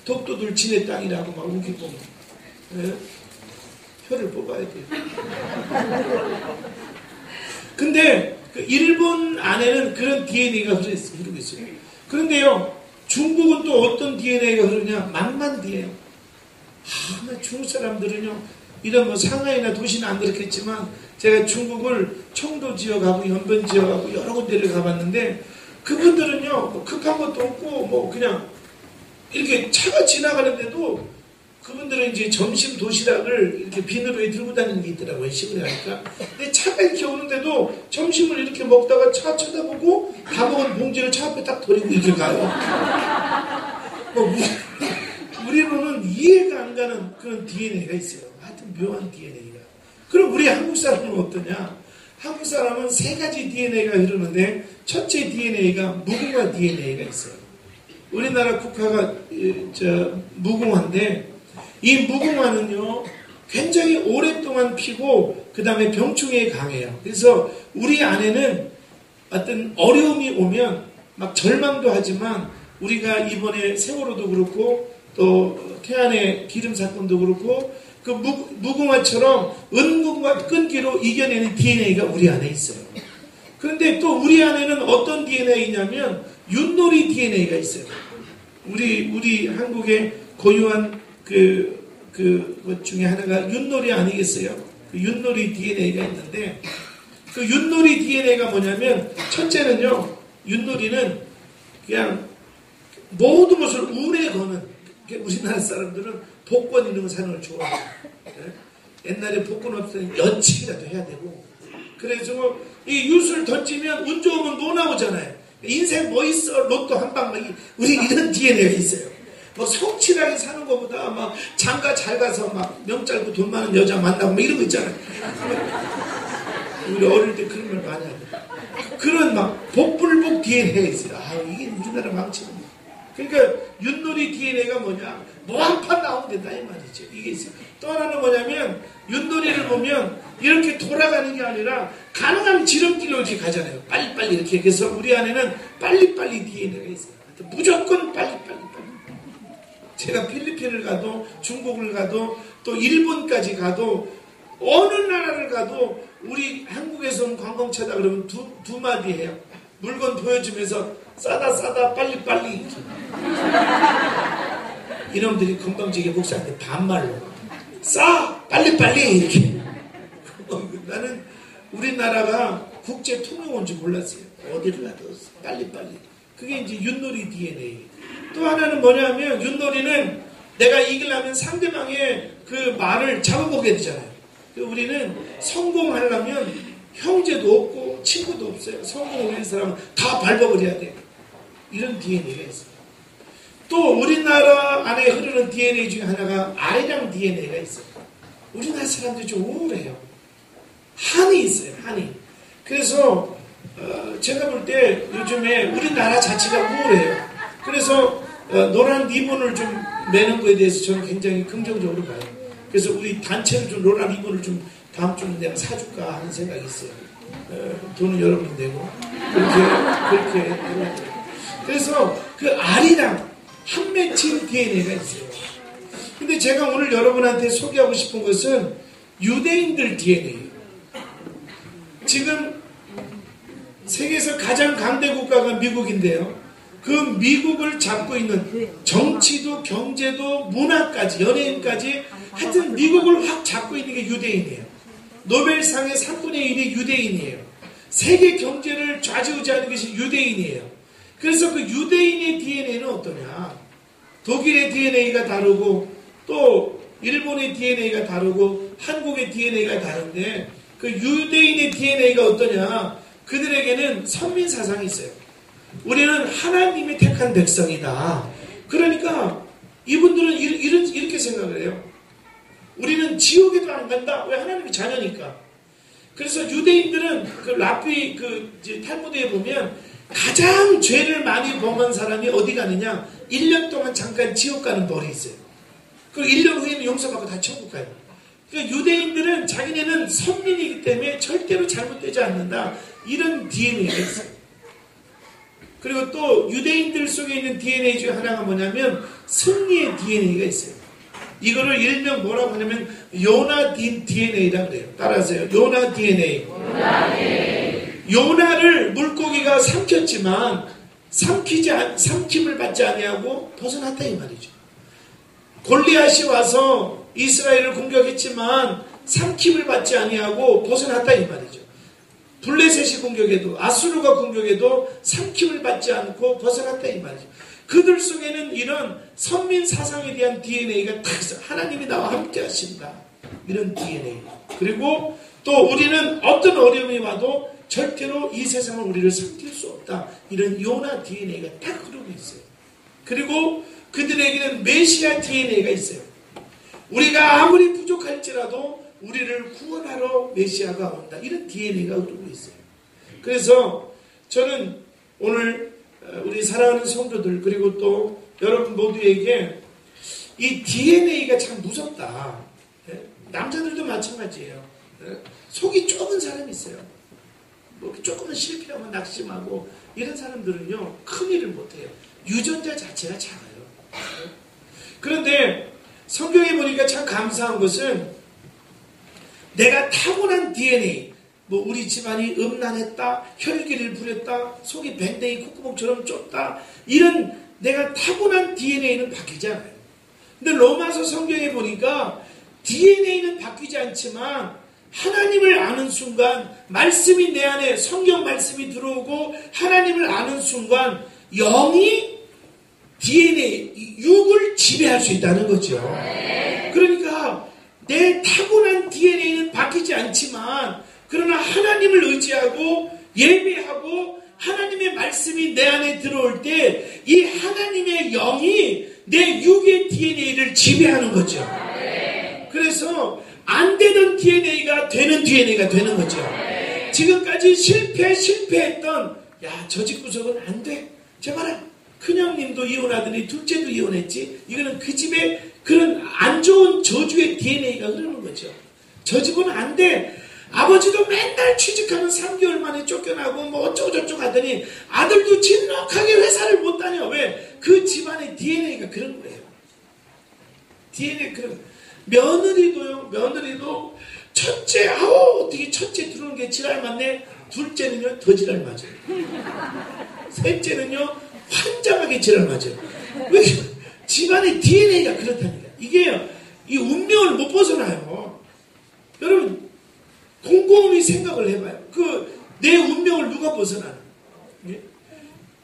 독도들 지네 땅이라고 막 우기고 예? 표를 뽑아야 돼요. 근데 그 일본 안에는 그런 DNA가 흐르고 있어요. 그런데요, 중국은 또 어떤 DNA가 흐르냐? 망만디예요. 중국 사람들은요, 이런 뭐 상하이나 도시는 안 그렇겠지만 제가 중국을 청도 지역하고 연변 지역하고 여러 군데를 가봤는데 그분들은요, 뭐 급한 것도 없고 뭐 그냥 이렇게 차가 지나가는데도 그분들은 이제 점심 도시락을 이렇게 비닐로에 들고 다니는 게 있더라고요. 시골에 가니까. 근데 차가 이렇게 오는데도 점심을 이렇게 먹다가 차 쳐다보고 다 먹은 봉지를 차 앞에 딱 버리고 이렇게 가요. 우리로는 이해가 안 가는 그런 DNA가 있어요. 하여튼 묘한 DNA가. 그럼 우리 한국 사람은 어떠냐? 한국 사람은 세 가지 DNA가 흐르는데 첫째 DNA가 무궁화 DNA가 있어요. 우리나라 국화가 무궁화인데 이 무궁화는요 굉장히 오랫동안 피고 그 다음에 병충해에 강해요. 그래서 우리 안에는 어떤 어려움이 오면 막 절망도 하지만 우리가 이번에 세월호도 그렇고 또 태안의 기름 사건도 그렇고 그 무궁화처럼 은근과 끈기로 이겨내는 DNA가 우리 안에 있어요. 그런데 또 우리 안에는 어떤 DNA냐면 윷놀이 DNA가 있어요. 우리 한국의 고유한 것 중에 하나가 윷놀이 아니겠어요? 그 윷놀이 DNA가 있는데 그 윷놀이 DNA가 뭐냐면 첫째는요, 윷놀이는 그냥 모든 것을 운에 거는 우리나라 사람들은 복권 이런 거 사는 걸 좋아해요. 옛날에 복권 없으면 연칙이라도 해야 되고 그래서 이 윷을 던지면 운 좋으면 뭐 나오잖아요. 인생 뭐 있어? 로또 한 방 우리 이런 DNA가 있어요. 뭐 성실하게 사는 것보다 막 장가 잘 가서 막 명짤고 돈 많은 여자 만나고 막 이런 거 있잖아요. 우리 어릴 때 그런 걸 많이 하거든요. 그런 막 복불복 DNA가 있어요. 이게 우리나라 망치는 거. 그러니까 윷놀이 DNA가 뭐냐? 뭐 한 판 나오면 된다 이 말이죠. 이게 있어요. 또 하나는 뭐냐면 윷놀이를 보면 이렇게 돌아가는 게 아니라 가능한 지름길로 이렇게 가잖아요. 빨리빨리 이렇게. 그래서 우리 안에는 빨리빨리 DNA가 있어요. 무조건 빨리빨리. 제가 필리핀을 가도 중국을 가도 또 일본까지 가도 어느 나라를 가도 우리 한국에서 온 관광차다 그러면 두 마디 해요. 물건 보여주면서 싸다 빨리 이놈들이 건방지게 목사한테 반말로 싸 빨리 이렇게. 나는 우리나라가 국제 통용인 줄 몰랐어요. 어디를 가도 빨리 그게 이제 윷놀이 DNA. 또 하나는 뭐냐면 윷놀이는 내가 이기려면 상대방의 그 말을 잡아보게 되잖아요. 우리는 성공하려면 형제도 없고 친구도 없어요. 성공을 위한 사람은 다 밟아버려야 돼요. 이런 DNA가 있어요. 또 우리나라 안에 흐르는 DNA 중에 하나가 아리랑 DNA가 있어요. 우리나라 사람들이 좀 우울해요. 한이 있어요. 한이. 그래서 제가 볼 때 요즘에 우리나라 자체가 우울해요. 그래서 노란 리본을 좀 매는 거에 대해서 저는 굉장히 긍정적으로 봐요. 그래서 우리 단체로 좀 노란 리본을 좀 다음 주는 내가 사줄까 하는 생각이 있어요. 돈은 여러분 내고 그렇게 그래서 그 아리랑 한 맺힌 DNA가 있어요. 근데 제가 오늘 여러분한테 소개하고 싶은 것은 유대인들 DNA예요. 지금 세계에서 가장 강대 국가가 미국인데요. 그 미국을 잡고 있는 정치도 경제도 문화까지 연예인까지 하여튼 미국을 확 잡고 있는 게 유대인이에요. 노벨상의 3분의 1이 유대인이에요. 세계 경제를 좌지우지하는 것이 유대인이에요. 그래서 그 유대인의 DNA는 어떠냐? 독일의 DNA가 다르고 또 일본의 DNA가 다르고 한국의 DNA가 다른데 그 유대인의 DNA가 어떠냐? 그들에게는 선민사상이 있어요. 우리는 하나님이 택한 백성이다. 그러니까 이분들은 이렇게 생각을 해요. 우리는 지옥에도 안 간다. 왜? 하나님의 자녀니까. 그래서 유대인들은 그 라피 탈무드에 보면 가장 죄를 많이 범한 사람이 어디 가느냐? 1년 동안 잠깐 지옥 가는 벌이 있어요. 그 1년 후에는 용서받고 다 천국 가요. 그러니까 유대인들은 자기네는 선민이기 때문에 절대로 잘못되지 않는다. 이런 DNA가 있어요. 그리고 또 유대인들 속에 있는 DNA 중에 하나가 뭐냐면 승리의 DNA가 있어요. 이거를 일명 뭐라고 하냐면 요나 DNA라고 그래요. 따라하세요. 요나 DNA. 요나를 물고기가 삼켰지만 삼킴을 받지 아니하고 벗어났다 이 말이죠. 골리앗이 와서 이스라엘을 공격했지만 삼킴을 받지 아니하고 벗어났다 이 말이죠. 블레셋이 공격해도 아수르가 공격해도 삼킴을 받지 않고 벗어났다 이 말이죠. 그들 속에는 이런 선민 사상에 대한 DNA가 딱 있어요. 하나님이 나와 함께 하신다. 이런 DNA. 그리고 또 우리는 어떤 어려움이 와도 절대로 이 세상은 우리를 삼킬 수 없다. 이런 요나 DNA가 딱 흐르고 있어요. 그리고 그들에게는 메시아 DNA가 있어요. 우리가 아무리 부족할지라도 우리를 구원하러 메시아가 온다. 이런 DNA가 흐르고 있어요. 그래서 저는 오늘 우리 사랑하는 성도들 그리고 또 여러분 모두에게 이 DNA가 참 무섭다. 남자들도 마찬가지예요. 속이 좁은 사람이 있어요. 뭐 조금은 실패하면 낙심하고 이런 사람들은요 큰 일을 못해요. 유전자 자체가 작아요. 그런데 성경에 보니까 참 감사한 것은 내가 타고난 DNA, 뭐 우리 집안이 음란했다, 혈기를 부렸다, 속이 밴댕이 콧구멍처럼 좁다, 이런 내가 타고난 DNA는 바뀌지 않아요. 근데 로마서 성경에 보니까 DNA는 바뀌지 않지만 하나님을 아는 순간 말씀이 내 안에 성경 말씀이 들어오고 하나님을 아는 순간 영이 DNA, 육을 지배할 수 있다는 거죠. 그러니까 내 타고난 DNA는 바뀌지 않지만 그러나 하나님을 의지하고 예배하고 하나님의 말씀이 내 안에 들어올 때 이 하나님의 영이 내 육의 DNA를 지배하는 거죠. 그래서 안 되던 DNA가 되는 DNA가 되는 거죠. 지금까지 실패했던 저 집구석은 안 돼. 제 말은 큰형님도 이혼하더니 둘째도 이혼했지. 이거는 그 집에 그런 안 좋은 저주의 DNA가 흐르는 거죠. 저 집은 안 돼. 아버지도 맨날 취직하면 3개월 만에 쫓겨나고 뭐 어쩌고저쩌고 하더니 아들도 진득하게 회사를 못 다녀. 왜? 그 집안의 DNA가 그런 거예요. DNA 그런 며느리도 첫째 어떻게 첫째 들어오는 게 지랄 맞네. 둘째는요 더 지랄 맞아요. 셋째는요 환장하게 지랄 맞아요. 왜? 집안의 DNA가 그렇다니까. 이게 이 운명을 못 벗어나요. 여러분 곰곰이 생각을 해봐요. 내 운명을 누가 벗어나는? 예?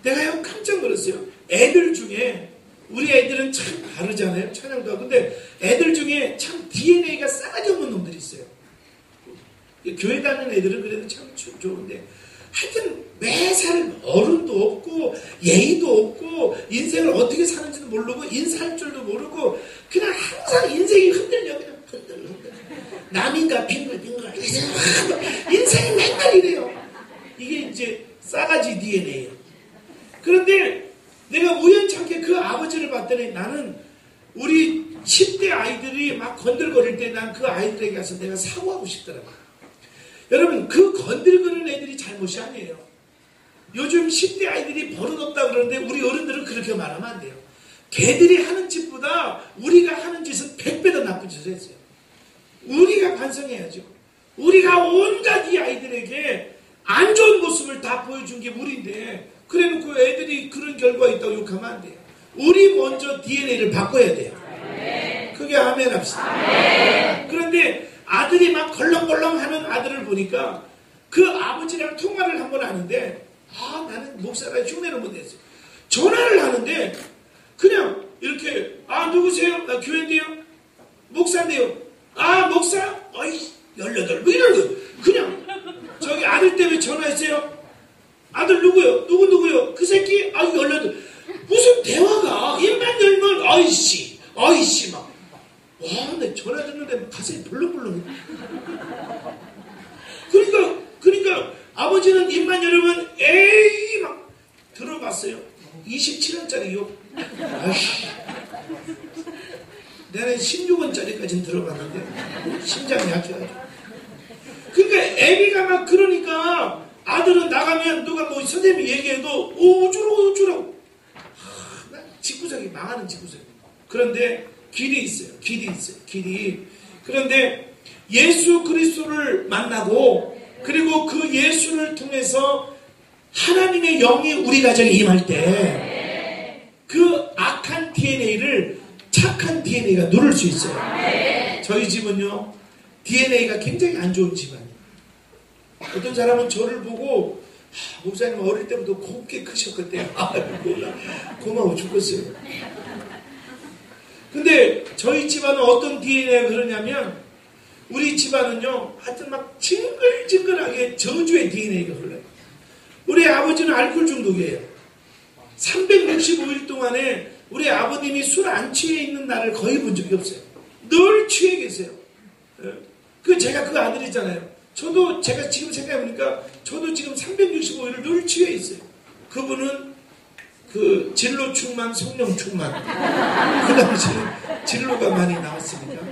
내가요 깜짝 놀랐어요. 애들 중에 우리 애들은 참 다르잖아요. 찬양도 하고. 근데 애들 중에 참 DNA가 싸가지 없는 놈들이 있어요. 교회 다니는 애들은 그래도 참 좋은데 하여튼 매살 어른도 없고 예의도 없고 인생을 어떻게 사는지도 모르고 인사할 줄도 모르고 그냥 항상 인생이 흔들려. 그냥 흔들려. 남인가 빙글빙글 인생이 맨날 이래요. 이게 이제 싸가지 DNA예요. 그런데 내가 우연찮게 그 아버지를 봤더니 나는 우리 10대 아이들이 막 건들거릴 때 난 그 아이들에게 가서 내가 사과하고 싶더라고요. 여러분 그 건들거리는 애들이 잘못이 아니에요. 요즘 10대 아이들이 버릇없다 그러는데 우리 어른들은 그렇게 말하면 안 돼요. 걔들이 하는 짓보다 우리가 하는 짓은 100배 더 나쁜 짓을 했어요. 우리가 반성해야죠. 우리가 온갖 이 아이들에게 안 좋은 모습을 다 보여준 게 우리인데 그래놓고 애들이 그런 결과가 있다고 욕하면 안 돼요. 우리 먼저 DNA를 바꿔야 돼요. 그게 아멘 합시다. 그런데 아들이 막 걸렁걸렁 하는 아들을 보니까 그 아버지랑 통화를 한번 하는데 나는 목사가 흉내를 못 냈어요. 전화를 하는데 그냥 이렇게 누구세요? 나 교회인데요. 목사인데요. 목사? 18 뭐 이런 거. 그냥 저기 아들 때문에 전화했어요. 아들 누구요? 누구요? 그 새끼? 18 무슨 대화가 입만 열면 어이씨 막 내 전화 듣는데 가슴이 벌렁벌렁. 그러니까 아버지는 입만 열으면 에이 막 들어갔어요. 27원짜리 욕. 내가 16원짜리까지는 들어봤는데 심장이 약해가지고. 그러니까 애비가 막 그러니까 아들은 나가면 누가 뭐 선생님이 얘기해도 어쩌라고 집구석이 망하는 집구석. 그런데 길이 있어요. 길이. 그런데 예수 그리스도를 만나고 그리고 그 예수를 통해서 하나님의 영이 우리 가정에 임할 때 그 악한 DNA를 착한 DNA가 누를 수 있어요. 저희 집은요 DNA가 굉장히 안 좋은 집안이에요. 어떤 사람은 저를 보고 목사님 어릴 때부터 곱게 크셨거든요. 고마워 죽겠어요. 근데 저희 집안은 어떤 DNA가 그러냐면 우리 집안은요 하여튼 막 징글징글하게 저주의 DNA가 흘러요. 우리 아버지는 알코올 중독이에요. 365일 동안에 우리 아버님이 술 안 취해 있는 날을 거의 본 적이 없어요. 늘 취해 계세요. 제가 그 아들이잖아요. 제가 지금 생각해보니까 저도 지금 365일을 늘 취해 있어요. 그분은 그 진로 충만, 성령 충만. 그 당시에 진로가 많이 나왔으니까.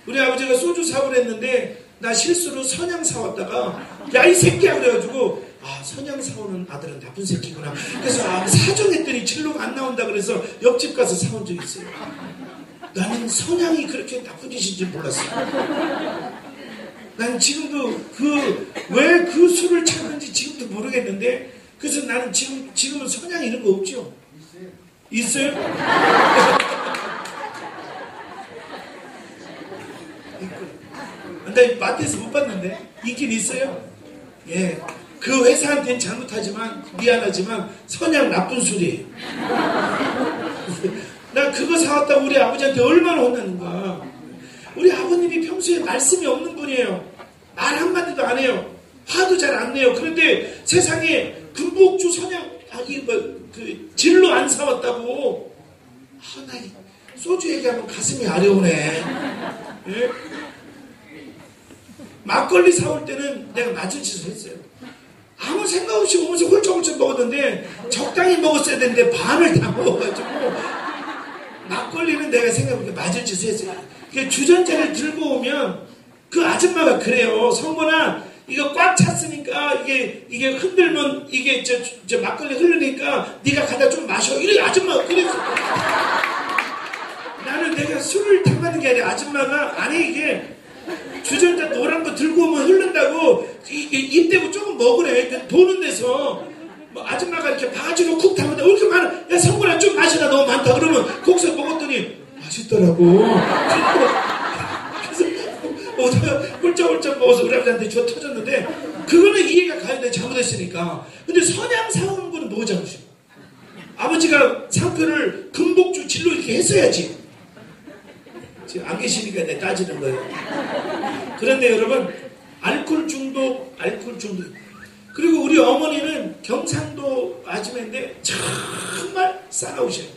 우리 아버지가 소주 사오를 했는데 나 실수로 선양 사왔다가 야 이 새끼야 그래가지고 선양 사오는 아들은 나쁜 새끼구나. 그래서 사정했더니 진로가 안 나온다 그래서 옆집 가서 사온 적이 있어요. 나는 선양이 그렇게 나쁜 짓인지 몰랐어요. 나는 지금도 왜 그 술을 찾는지 지금도 모르겠는데 그래서 나는 지금은 선양 이런 거 없죠? 있어요? 나 마트에서 못 봤는데 있긴 있어요. 예, 그 회사한테는 잘못하지만 미안하지만 선양 나쁜 술이에요. 나 그거 사왔다고 우리 아버지한테 얼마나 혼났는가. 우리 아버님이 평소에 말씀이 없는 분이에요. 말 한마디도 안 해요. 화도 잘 안 내요. 그런데 세상에 금복주 선양 진로 안 사왔다고 나 소주 얘기하면 가슴이 아려오네. 예? 막걸리 사올 때는 내가 맞은 짓을 했어요. 아무 생각 없이 오면서 홀쭉홀쭉 먹었는데 적당히 먹었어야 되는데 반을 다 먹어가지고 막걸리는 내가 생각해보니까 맞은 짓을 했어요. 주전자를 들고 오면 그 아줌마가 그래요. 성건아 이거 꽉 찼으니까 이게 흔들면 이게 저 막걸리 흐르니까 네가 가다 좀 마셔. 이래 아줌마가 그랬어. 나는 내가 술을 담가는 게 아니라 아줌마가 아니 이게 주전자 노란 거 들고 오면 흐른다고 입 대고 조금 먹으래. 보는 데서 뭐 아줌마가 이렇게 바가지로 쿡 담는데 왜 이렇게 많아? 야 성건아 좀 마시나 너무 많다. 그러면 거기서 먹었더니 맛있더라고. 그래서 홀짝홀짝 먹어서 우리 아버지한테 줘 터졌는데 그거는 이해가 가야 돼. 잘못했으니까. 근데 선양 사오는 거는 뭐 잘못이야? 아버지가 상표를 금복주 진로 이렇게 했어야지. 지금 안 계시니까 내가 따지는 거예요. 그런데 여러분 알코올 중독. 그리고 우리 어머니는 경상도 아줌마인데 정말 싸나우셔요.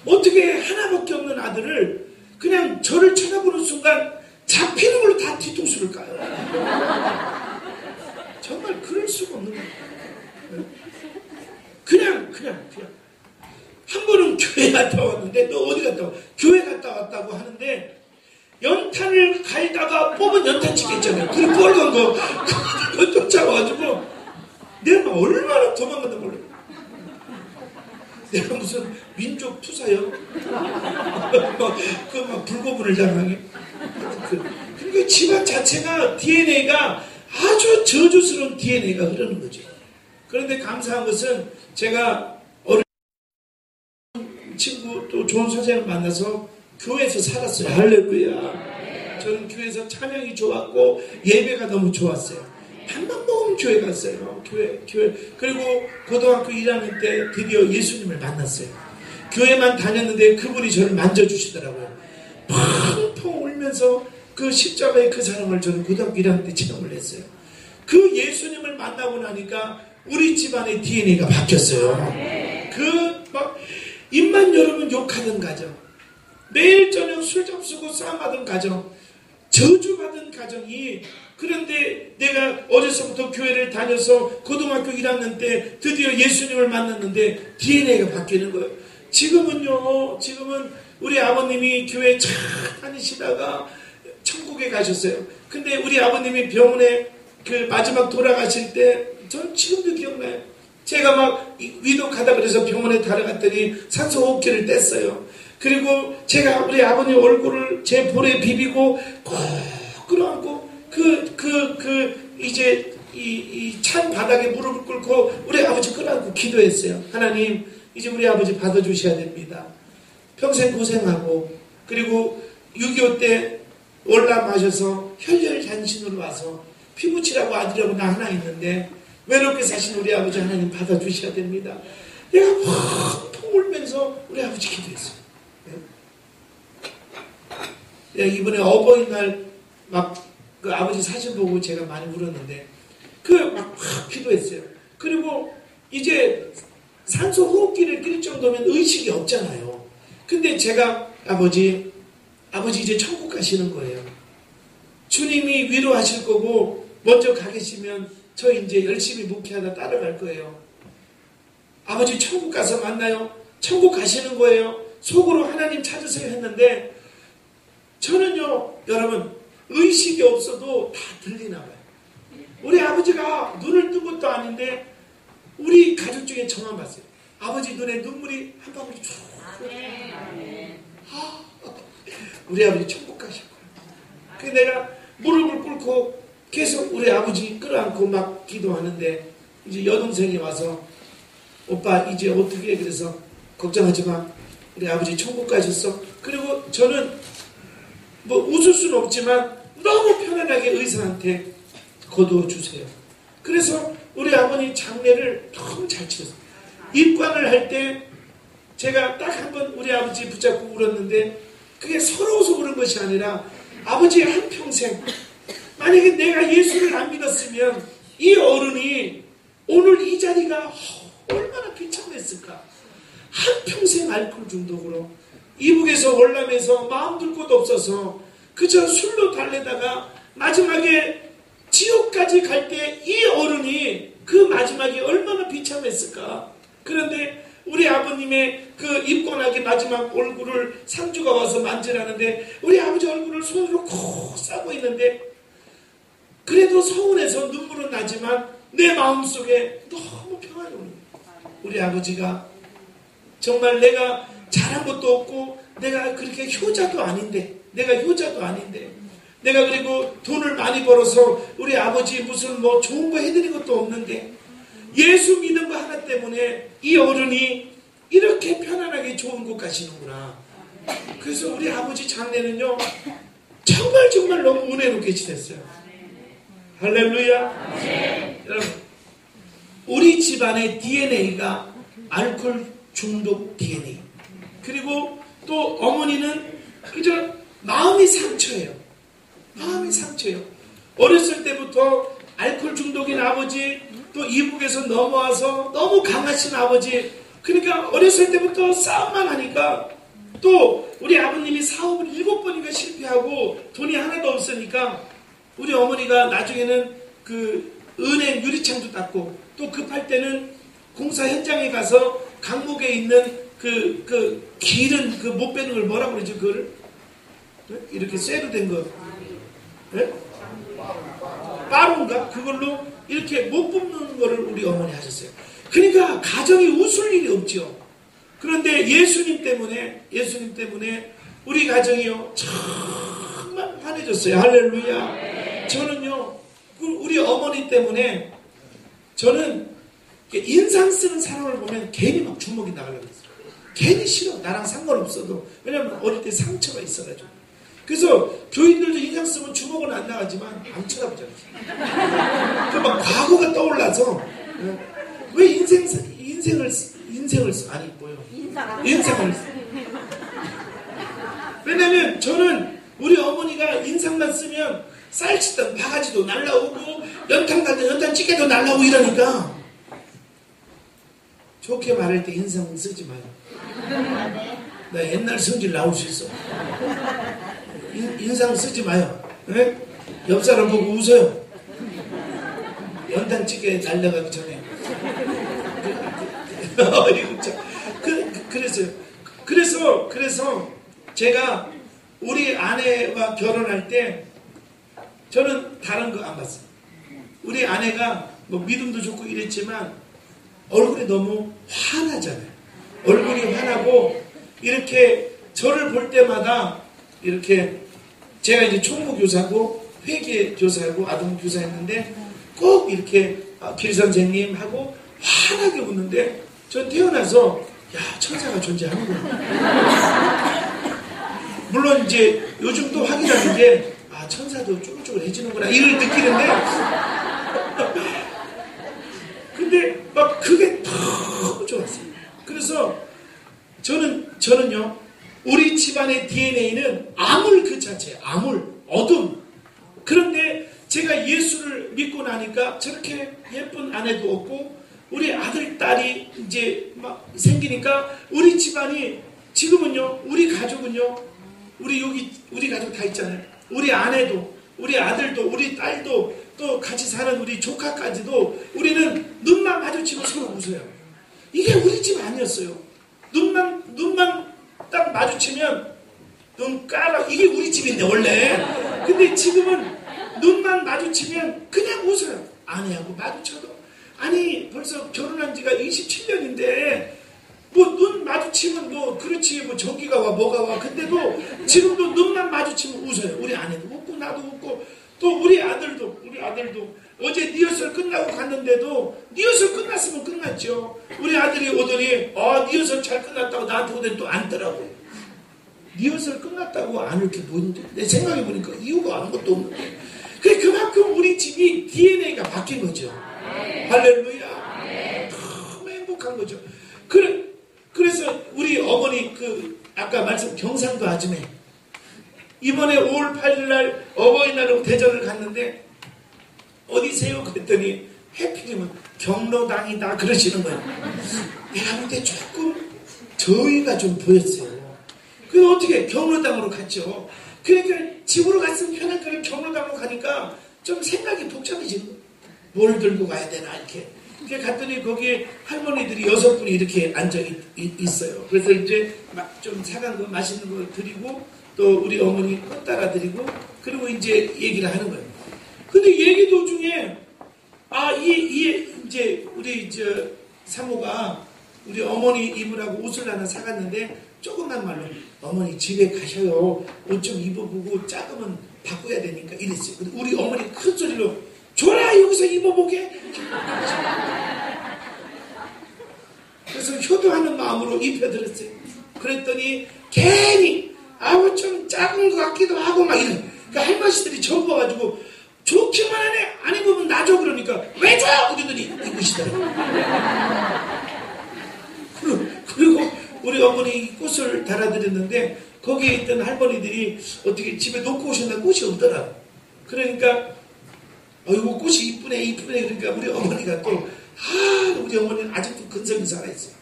어떻게 하나밖에 없는 아들을 그냥 저를 쳐다보는 순간 잡히는 걸로 다 뒤통수를 까요. 정말 그럴 수가 없는 거예요. 그냥 한 번은 교회 갔다 왔는데 너 어디 갔다 와? 교회 갔다 왔다고 하는데 연탄을 갈다가 뽑은 연탄치기 있잖아요. 그 빨간 거 그거 쫓아와가지고 내가 막 얼마나 도망갔나 몰라요. 내가 무슨 민족 투사요? 막 불고분을 당하게. 그러니까 집안 자체가 DNA가 아주 저주스러운 DNA가 흐르는 거죠. 그런데 감사한 것은 제가 어린 친구 또 좋은 선생님을 만나서 교회에서 살았어요. 할렐루야. 저는 교회에서 찬양이 좋았고 예배가 너무 좋았어요. 밥만 먹으면 교회 갔어요. 교회. 그리고 고등학교 1학년 때 드디어 예수님을 만났어요. 교회만 다녔는데 그분이 저를 만져주시더라고요. 펑펑 울면서 그 십자가의 그 사랑을 저는 고등학교 1학년 때 체험을 했어요. 그 예수님을 만나고 나니까 우리 집안의 DNA가 바뀌었어요. 막 입만 열으면 욕하던 가정, 매일 저녁 술 잡수고 싸움하던 가정, 저주받은 가정이. 그런데 내가 어려서부터 교회를 다녀서 고등학교 1학년 때 드디어 예수님을 만났는데 DNA가 바뀌는 거예요. 지금은 우리 아버님이 교회 잘 다니시다가 천국에 가셨어요. 근데 우리 아버님이 병원에 그 마지막 돌아가실 때, 전 지금도 기억나요. 제가 막 위독하다 그래서 병원에 달아갔더니 산소호흡기를 뗐어요. 그리고 제가 우리 아버님 얼굴을 제 볼에 비비고 꼭 끌어안고 이제 이 찬 바닥에 무릎을 꿇고 우리 아버지 끌어안고 기도했어요. 하나님, 이제 우리 아버지 받아주셔야 됩니다. 평생 고생하고, 그리고 6.25 때 월남하셔서 혈혈단신으로 와서 피부치라고 아들하고 나 하나 있는데 외롭게 사신 우리 아버지 하나님 받아주셔야 됩니다. 내가 펑펑 울면서 우리 아버지 기도했어요. 네? 이번에 어버이날 막 그 아버지 사진 보고 제가 많이 울었는데 막 기도했어요. 그리고 이제 산소 호흡기를 낄 정도면 의식이 없잖아요. 근데 제가 아버지 이제 천국 가시는 거예요. 주님이 위로하실 거고 먼저 가 계시면 저 이제 열심히 목회하다 따라갈 거예요. 아버지 천국 가서 만나요. 천국 가시는 거예요. 속으로 하나님 찾으세요 했는데 저는요, 여러분, 의식이 없어도 다 들리나 봐요. 우리 아버지가 눈을 뜬 것도 아닌데 우리 가족 중에 저만 봤어요. 아버지 눈에 눈물이 한 방울이 쭉. 우리 아버지 천국 가실 거예요. 그래서 내가 무릎을 꿇고 계속 우리 아버지 끌어안고 막 기도하는데 이제 여동생이 와서 오빠 이제 어떻게 해? 그래서 걱정하지 마. 우리 아버지 천국 가셨어. 그리고 저는 뭐 웃을 수는 없지만 너무 편안하게 의사한테 거두어 주세요. 그래서 우리 아버님 장례를 너무 잘 치렀어요. 입관을 할 때 제가 딱 한 번 우리 아버지 붙잡고 울었는데 그게 서러워서 그런 것이 아니라 아버지의 한평생, 만약에 내가 예수를 안 믿었으면 이 어른이 오늘 이 자리가 얼마나 비참했을까. 한평생 알코올 중독으로 이북에서 월남에서 마음 둘 곳 없어서 그저 술로 달래다가 마지막에 지옥까지 갈 때 이 어른이 그 마지막이 얼마나 비참했을까. 그런데 우리 아버님의 그 입관하기 마지막 얼굴을 상주가 와서 만지라는데 우리 아버지 얼굴을 손으로 콕 싸고 있는데 그래도 서운해서 눈물은 나지만 내 마음속에 너무 평안이 오는 거예요. 우리 아버지가 정말 내가 잘한 것도 없고 내가 그렇게 효자도 아닌데 내가 그리고 돈을 많이 벌어서 우리 아버지 무슨 뭐 좋은 거 해드린 것도 없는데 예수 믿는 거 하나 때문에 이 어른이 이렇게 편안하게 좋은 곳 가시는구나. 그래서 우리 아버지 장례는요 정말 너무 은혜롭게 지냈어요. 할렐루야. 네. 여러분, 우리 집안의 DNA가 알코올 중독 DNA. 그리고 또 어머니는 그저 마음이 상처예요. 어렸을 때부터 알코올 중독인 아버지, 또 이북에서 넘어와서 너무 강하신 아버지, 그러니까 어렸을 때부터 싸움만 하니까 또 우리 아버님이 사업을 7번인가 실패하고 돈이 하나도 없으니까 우리 어머니가 나중에는 그 은행 유리창도 닦고 또 급할 때는 공사 현장에 가서 강목에 있는 그 길은 그 못 빼는 걸 뭐라고 그러죠? 그거를 이렇게 쇠로 된 거, 네? 빠른가? 그걸로 이렇게 못 뽑는 거를 우리 어머니 하셨어요. 그러니까 가정이 웃을 일이 없죠. 그런데 예수님 때문에 우리 가정이요 정말 환해졌어요. 할렐루야. 저는요 우리 어머니 때문에 저는 인상 쓰는 사람을 보면 괜히 막 주먹이 나가려고 했어요. 괜히 싫어. 나랑 상관없어도. 왜냐면 어릴 때 상처가 있어가지고. 그래서 교인들도 인상 쓰면 주먹은 안 나가지만 안 쳐다보잖아요. 그 막 과거가 떠올라서 왜 인생을 아니 뭐요? 인생을 왜냐면 저는 우리 어머니가 인상만 쓰면 쌀치던 바가지도 날라오고 연탄 갈때 연탄 찌개도 날라오고 이러니까 좋게 말할 때 인상 쓰지 마요. 나 옛날 성질 나올 수 있어. 인상 쓰지 마요. 네? 옆 사람 보고 웃어요. 연탄찌개 날려가기 전에. 그랬어요. 그래서 제가 우리 아내와 결혼할 때 저는 다른 거 안 봤어요. 우리 아내가 뭐 믿음도 좋고 이랬지만 얼굴이 너무 환하잖아요. 얼굴이 환하고 이렇게 저를 볼 때마다 이렇게 제가 이제 총무교사고 회계교사하고 아동교사했는데 꼭 이렇게 길 선생님 하고 환하게 웃는데 전 태어나서 야 천사가 존재하는구나. 물론 이제 요즘 또 확인하는 게 천사도 쭈글쭈글해지는구나 이걸 느끼는데 근데 막 그게 너무 좋았어요. 그래서 저는요 우리 집안의 DNA는 암울 그 자체예요. 암울, 어둠. 그런데 제가 예수를 믿고 나니까 저렇게 예쁜 아내도 없고 우리 아들, 딸이 이제 막 생기니까 우리 집안이 지금은요 우리 가족은요 우리 가족 다 있잖아요. 우리 아내도 우리 아들도 우리 딸도 또 같이 사는 우리 조카까지도 우리는 눈만 마주치고 서로 웃어요. 이게 우리 집 아니었어요. 눈만 딱 마주치면 눈 까라 이게 우리 집인데 원래. 근데 지금은 눈만 마주치면 그냥 웃어요. 아내하고 마주쳐도 아니 벌써 결혼한 지가 27년인데 뭐 눈 마주치면 뭐 그렇지 뭐 전기가 와 뭐가 와 근데도 지금도 눈만 마주치면 웃어요. 우리 아내도 웃고 나도 웃고 또 우리 아들도 어제 리허설 끝나고 갔는데도 리허설 끝났으면 끝났죠. 우리 아들이 오더니 리허설 잘 끝났다고 나한테 오더니 또 앉더라고요. 리허설 끝났다고 안 올 게 뭔데? 내 생각해보니까 이유가 아무것도 없는데 그만큼 우리 집이 DNA가 바뀐 거죠. 할렐루야. 너무 행복한 거죠. 그래서 우리 어머니 아까 말씀 경상도 아줌에 이번에 5월 8일날 어버이날로 대전을 갔는데 어디세요? 그랬더니 해필이면 경로당이다 그러시는 거예요. 내가 볼 때 조금 저희가 좀 보였어요. 그래서 어떻게 경로당으로 갔죠. 그러니까 집으로 갔으면 편할 거를 경로당으로 가니까 좀 생각이 복잡해지는 거예요. 뭘 들고 가야 되나 이렇게. 갔더니 거기에 할머니들이 6분이 이렇게 앉아 있어요. 그래서 이제 막 좀 사간 거 맛있는 거 드리고 또 우리 어머니 꽃 따라 드리고 그리고 이제 얘기를 하는 거예요. 근데 얘기 도중에 이제 우리 사모가 우리 어머니 입으라고 옷을 하나 사갔는데 조그만 말로 어머니 집에 가셔요. 옷 좀 입어보고 작으면 바꿔야 되니까 이랬어요. 근데 우리 어머니 큰 소리로 줘라 여기서 입어보게. 그래서 효도하는 마음으로 입혀드렸어요. 그랬더니 괜히 좀 작은 것 같기도 하고 막 이런. 그러니까 할머니들이 전부 와가지고 좋기만 하네 안 입으면 놔줘 그러니까 왜 줘? 이러더니 입으시더라고요. 그리고 우리 어머니 꽃을 달아드렸는데 거기에 있던 할머니들이 어떻게 집에 놓고 오셨나 꽃이 없더라. 그러니까 이거 꽃이 이쁘네 그러니까 우리 어머니가 또 우리 어머니는 아직도 근성이 살아있어요.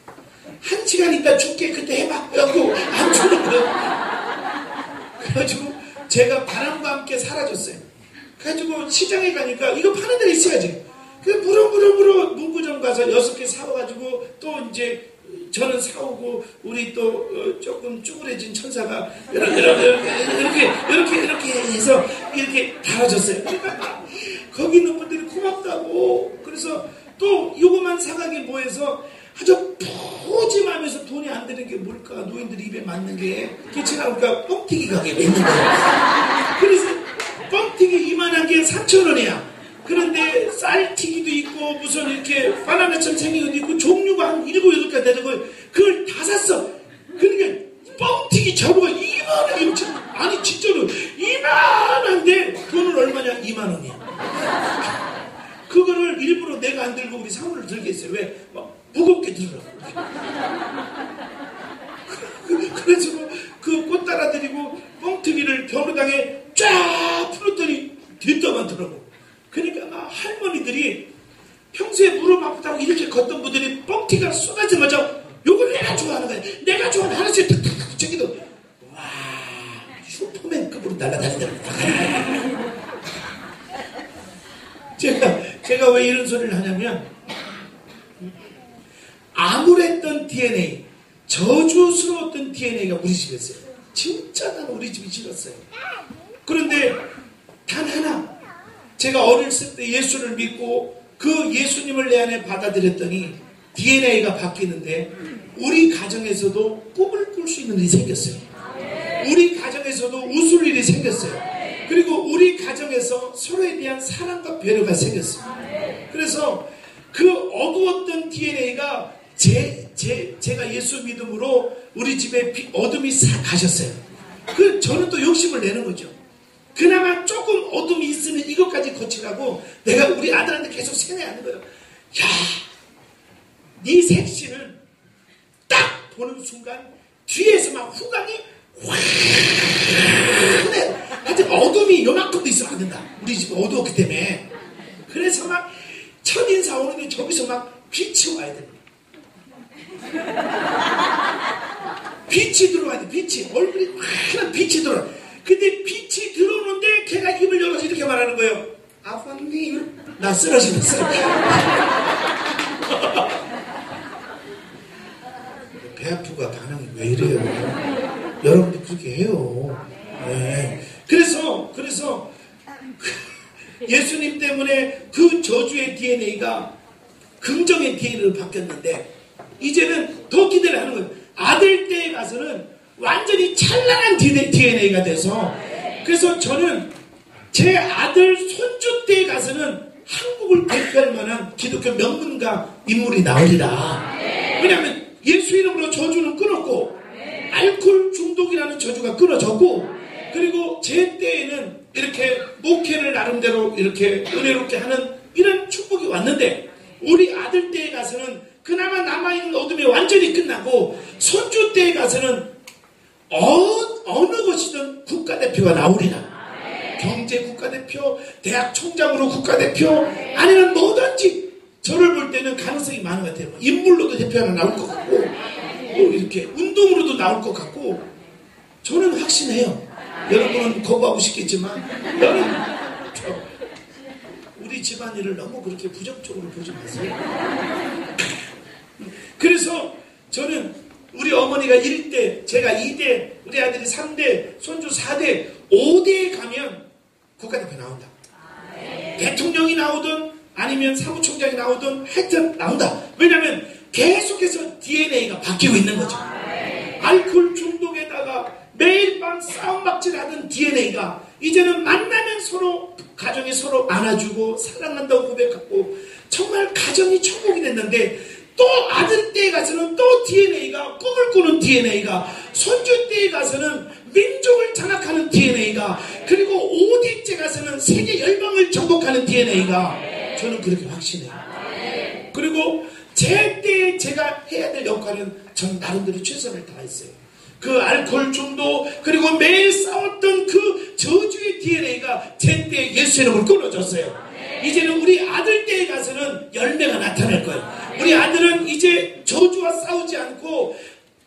1시간 있다 줄게 그때 해봐 그래갖고 안 주는 거예요. 그래가지고 제가 바람과 함께 사라졌어요. 그래가지고 시장에 가니까 이거 파는 데가 있어야지. 물어 문구점 가서 6개 사와가지고 또 이제 저는 사오고 우리 또 조금 쭈그레진 천사가 이렇게 해서 이렇게 달아줬어요. 그러니까 거기 있는 분들이 고맙다고. 그래서 또 요거만 사가게 뭐해서 아주 푸짐하면서 돈이 안 되는 게 뭘까? 노인들이 입에 맞는 게 지나니까 뻥튀기 가게가 있는 거예요. 그래서 뻥튀기 이만한 게 3,000원이야. 그런데 쌀튀기도 있고 무슨 이렇게 바나나처럼 생긴 것도 있고 종류가 한 7, 8가지 되는 거예요. 그걸 다 샀어. 그러니까 뻥튀기 자루가 이만하게 아니 진짜로 이만한데 돈은 얼마냐? 2만원이야. 그거를 일부러 내가 안 들고 우리 사모를 들게 했어요. 왜? 막 무겁게 들으라고. 그래가지고 그 꽃 따라드리고 뻥튀기를 경로당에 쫙 풀었더니 뒷담화더라고. 그러니까 막 할머니들이 평소에 무릎 아프다고 이렇게 걷던 분들이 뻥튀기가 쏟아지마자 요걸 내가 좋아하는 거야. 내가 좋아하는 하나씩 탁탁탁 저기도 와 슈퍼맨급으로 날아다니더라고. 제가 왜 이런 소리를 하냐면 암울했던 DNA 저주스러웠던 DNA가 우리 집에 있어요. 진짜 나는 우리 집이 싫었어요. 그런데 단 하나, 제가 어렸을 때 예수를 믿고 그 예수님을 내 안에 받아들였더니 DNA가 바뀌는데 우리 가정에서도 꿈을 꿀 수 있는 일이 생겼어요. 우리 가정에서도 웃을 일이 생겼어요. 그리고 우리 가정에서 서로에 대한 사랑과 배려가 생겼어요. 그래서 그 어두웠던 DNA가 제가 예수 믿음으로 우리 집에 어둠이 싹 가셨어요. 저는 또 욕심을 내는 거죠. 그나마 조금 어둠이 있으면 이것까지 거치라고 내가 우리 아들한테 계속 세뇌하는 거예요. 야, 네 색시는 딱 보는 순간 뒤에서 막 후광이 확 하여튼 어둠이 요만큼도 있으면 안 된다. 우리 집 어두웠기 때문에. 그래서 막 첫인사 오는데 저기서 막 빛이 와야 됩니다. 빛이 들어와야 돼. 빛이. 얼굴이 확 빛이 들어와. 근데 빛이 들어오는데 걔가 입을 열어서 이렇게 말하는 거예요. 아버님, 나 쓰러지겠어. 배 아프가 반응이 왜 이래요? 여러분들 그렇게 해요. 네. 그래서 예수님 때문에 그 저주의 DNA가 긍정의 DNA로 바뀌었는데 이제는 더 기대를 하는 거예요. 아들 때에 가서는 완전히 찬란한 DNA가 돼서 그래서 저는 제 아들 손주 때에 가서는 한국을 대표할 만한 기독교 명문가 인물이 나오리라. 왜냐하면 예수 이름으로 저주는 끊었고 알코올 중독이라는 저주가 끊어졌고 그리고 제 때에는 이렇게 목회를 나름대로 이렇게 은혜롭게 하는 이런 축복이 왔는데 우리 아들 때에 가서는 그나마 남아있는 어둠이 완전히 끝나고 손주 때에 가서는 어느 것이든 국가대표가 나오리라. 경제 국가대표, 대학 총장으로 국가대표 아니면 뭐든지 저를 볼 때는 가능성이 많은 것 같아요. 인물로도 대표 하나 나올 것 같고 이렇게 운동으로도 나올 것 같고 저는 확신해요. 여러분은 거부하고 싶겠지만 우리 집안일을 너무 그렇게 부정적으로 보지 마세요. 그래서 저는 우리 어머니가 1대, 제가 2대, 우리 아들이 3대, 손주 4대, 5대에 가면 국가대표 나온다. 대통령이 나오든 아니면 사무총장이 나오든 하여튼 나온다. 왜냐하면 계속해서 DNA가 바뀌고 있는 거죠. 알코올 중독에다가 매일 밤 싸움박질하던 DNA가 이제는 만나면 서로 가정에 서로 안아주고 사랑한다고 고백하고 정말 가정이 천국이 됐는데 또 아들 때에 가서는 또 DNA가 꿈을 꾸는 DNA가 손주 때에 가서는 민족을 장악하는 DNA가 그리고 5대째 가서는 세계 열방을 정복하는 DNA가 저는 그렇게 확신해요. 그리고 제 때에 제가 해야 될 역할은 전 나름대로 최선을 다했어요. 그 알코올 중독 그리고 매일 싸웠던 그 저주의 DNA가 제 때에 예수 이름으로 끊어졌어요. 이제는 우리 아들 때에 가서는 열매가 나타날 거예요. 우리 아들은 이제 저주와 싸우지 않고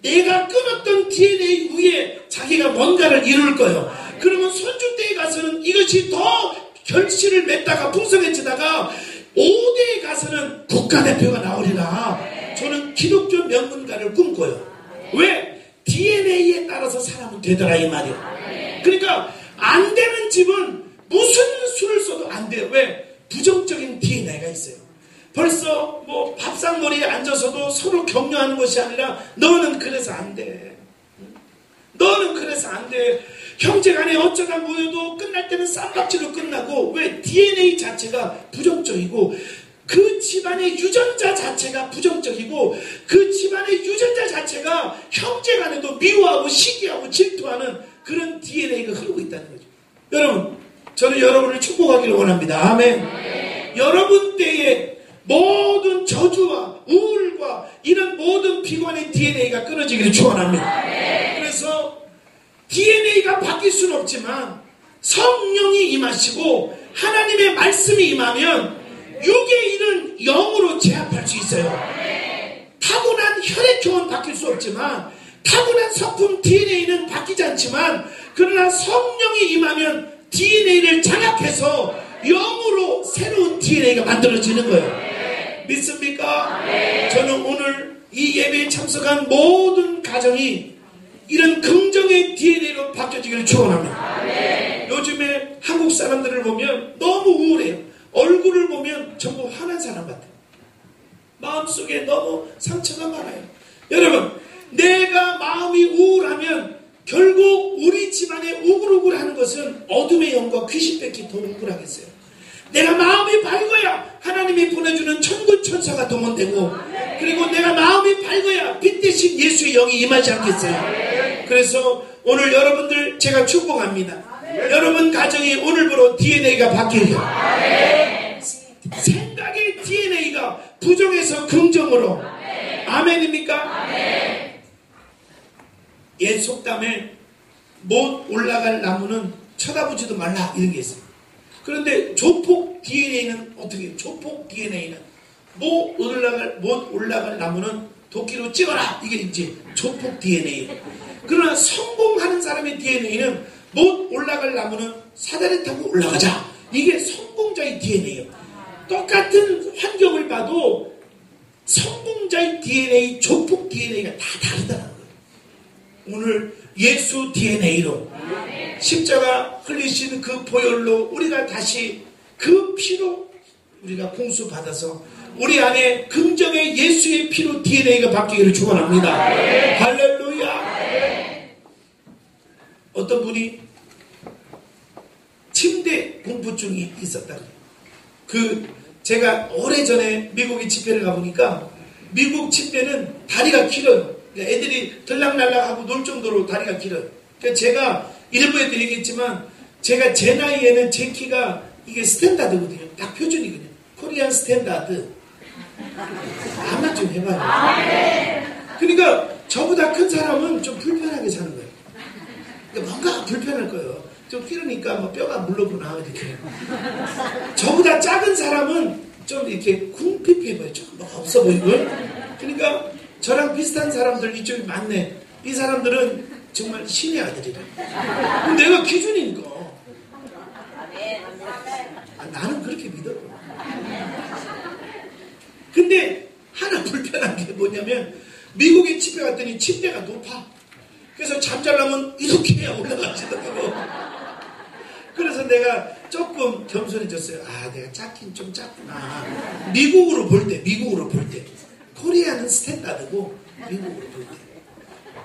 내가 끊었던 DNA 위에 자기가 뭔가를 이룰 거예요. 그러면 손주 때에 가서는 이것이 더 결실을 맺다가 풍성해지다가 5대에 가서는 국가대표가 나오리라. 저는 기독교 명문가를 꿈꿔요. 왜? DNA에 따라서 사람은 되더라 이 말이에요. 그러니까 안 되는 집은 무슨 수를 써도 안 돼요. 왜? 부정적인 DNA가 있어요. 벌써 뭐 밥상머리에 앉아서도 서로 격려하는 것이 아니라 너는 그래서 안 돼. 너는 그래서 안 돼. 형제간에 어쩌다 모여도 끝날 때는 쌈박질로 끝나고 왜? DNA 자체가 부정적이고 그 집안의 유전자 자체가 부정적이고 그 집안의 유전자 자체가 형제간에도 미워하고 시기하고 질투하는 그런 DNA가 흐르고 있다는 거죠. 여러분, 저는 여러분을 축복하기를 원합니다. 아멘. 여러분 때에 모든 저주와 우울과 이런 모든 비관의 DNA가 끊어지기를 축원합니다. 그래서 DNA가 바뀔 수는 없지만 성령이 임하시고 하나님의 말씀이 임하면 육의 일은 영으로 제압할 수 있어요. 타고난 혈액형은 바뀔 수 없지만 타고난 성품 DNA는 바뀌지 않지만 그러나 성령이 임하면 DNA를 장악해서 영으로 새로운 DNA가 만들어지는 거예요. 믿습니까? 저는 오늘 이 예배에 참석한 모든 가정이 이런 긍정의 DNA로 바뀌어지기를 축원합니다. 요즘에 한국 사람들을 보면 너무 우울해요. 얼굴을 보면 전부 화난 사람 같아요. 마음속에 너무 상처가 많아요. 여러분, 내가 마음이 우울하면 결국 우리 집안에 우글우글하는 것은 어둠의 영과 귀신 뺏기 더 우글하겠어요. 내가 마음이 밝아야 하나님이 보내주는 천군 천사가 동원되고, 그리고 내가 마음이 밝아야 빛 대신 예수의 영이 임하지 않겠어요. 그래서 오늘 여러분들 제가 축복합니다. 여러분 가정이 오늘부로 DNA가 바뀌어요. 생각의 DNA가 부정에서 긍정으로. 아멘입니까? 옛 속담에 못 올라갈 나무는 쳐다보지도 말라 이런 게 있어요. 그런데 조폭 DNA는 어떻게 해요? 조폭 DNA는 못 올라갈 나무는 도끼로 찍어라. 이게 이제 조폭 DNA예요. 그러나 성공하는 사람의 DNA는 못 올라갈 나무는 사다리 타고 올라가자. 이게 성공자의 DNA예요. 똑같은 환경을 봐도 성공자의 DNA, 조폭 DNA가 다 다르다는 거예요. 오늘 예수 DNA로 십자가 흘리신 그 보혈로 우리가 다시 그 피로 우리가 공수받아서 우리 안에 긍정의 예수의 피로 DNA가 바뀌기를 축원합니다. 할렐루야. 어떤 분이 침대 공포증이 있었다고. 제가 오래전에 미국에 집회를 가보니까 미국 침대는 다리가 길어요. 그러니까 애들이 들락날락하고 놀 정도로 다리가 길어요. 그러니까 제가 일부에도 얘기했지만 제가 제 나이에는 제 키가 이게 스탠다드거든요. 딱 표준이거든요. 코리안 스탠다드. 아마 좀 해봐요. 그러니까 저보다 큰 사람은 좀 불편하게 사는 거예요. 그러니까 뭔가 불편할 거예요. 좀 끼르니까 뭐 뼈가 물러구나 이렇게. 저보다 작은 사람은 좀 이렇게 궁핍해 보여요. 좀 뭐 없어 보이고. 그러니까 저랑 비슷한 사람들 이쪽이 많네. 이 사람들은 정말 신의 아들이라. 내가 기준이니까. 나는 그렇게 믿어. 근데 하나 불편한 게 뭐냐면 미국에 집에 갔더니 침대가 높아. 그래서 잠자려면 이렇게 해야 올라가시더라고. 그래서 내가 조금 겸손해졌어요. 아, 내가 작긴 좀 작구나. 미국으로 볼 때. 코리아는 스탠다드고 미국으로 볼 때.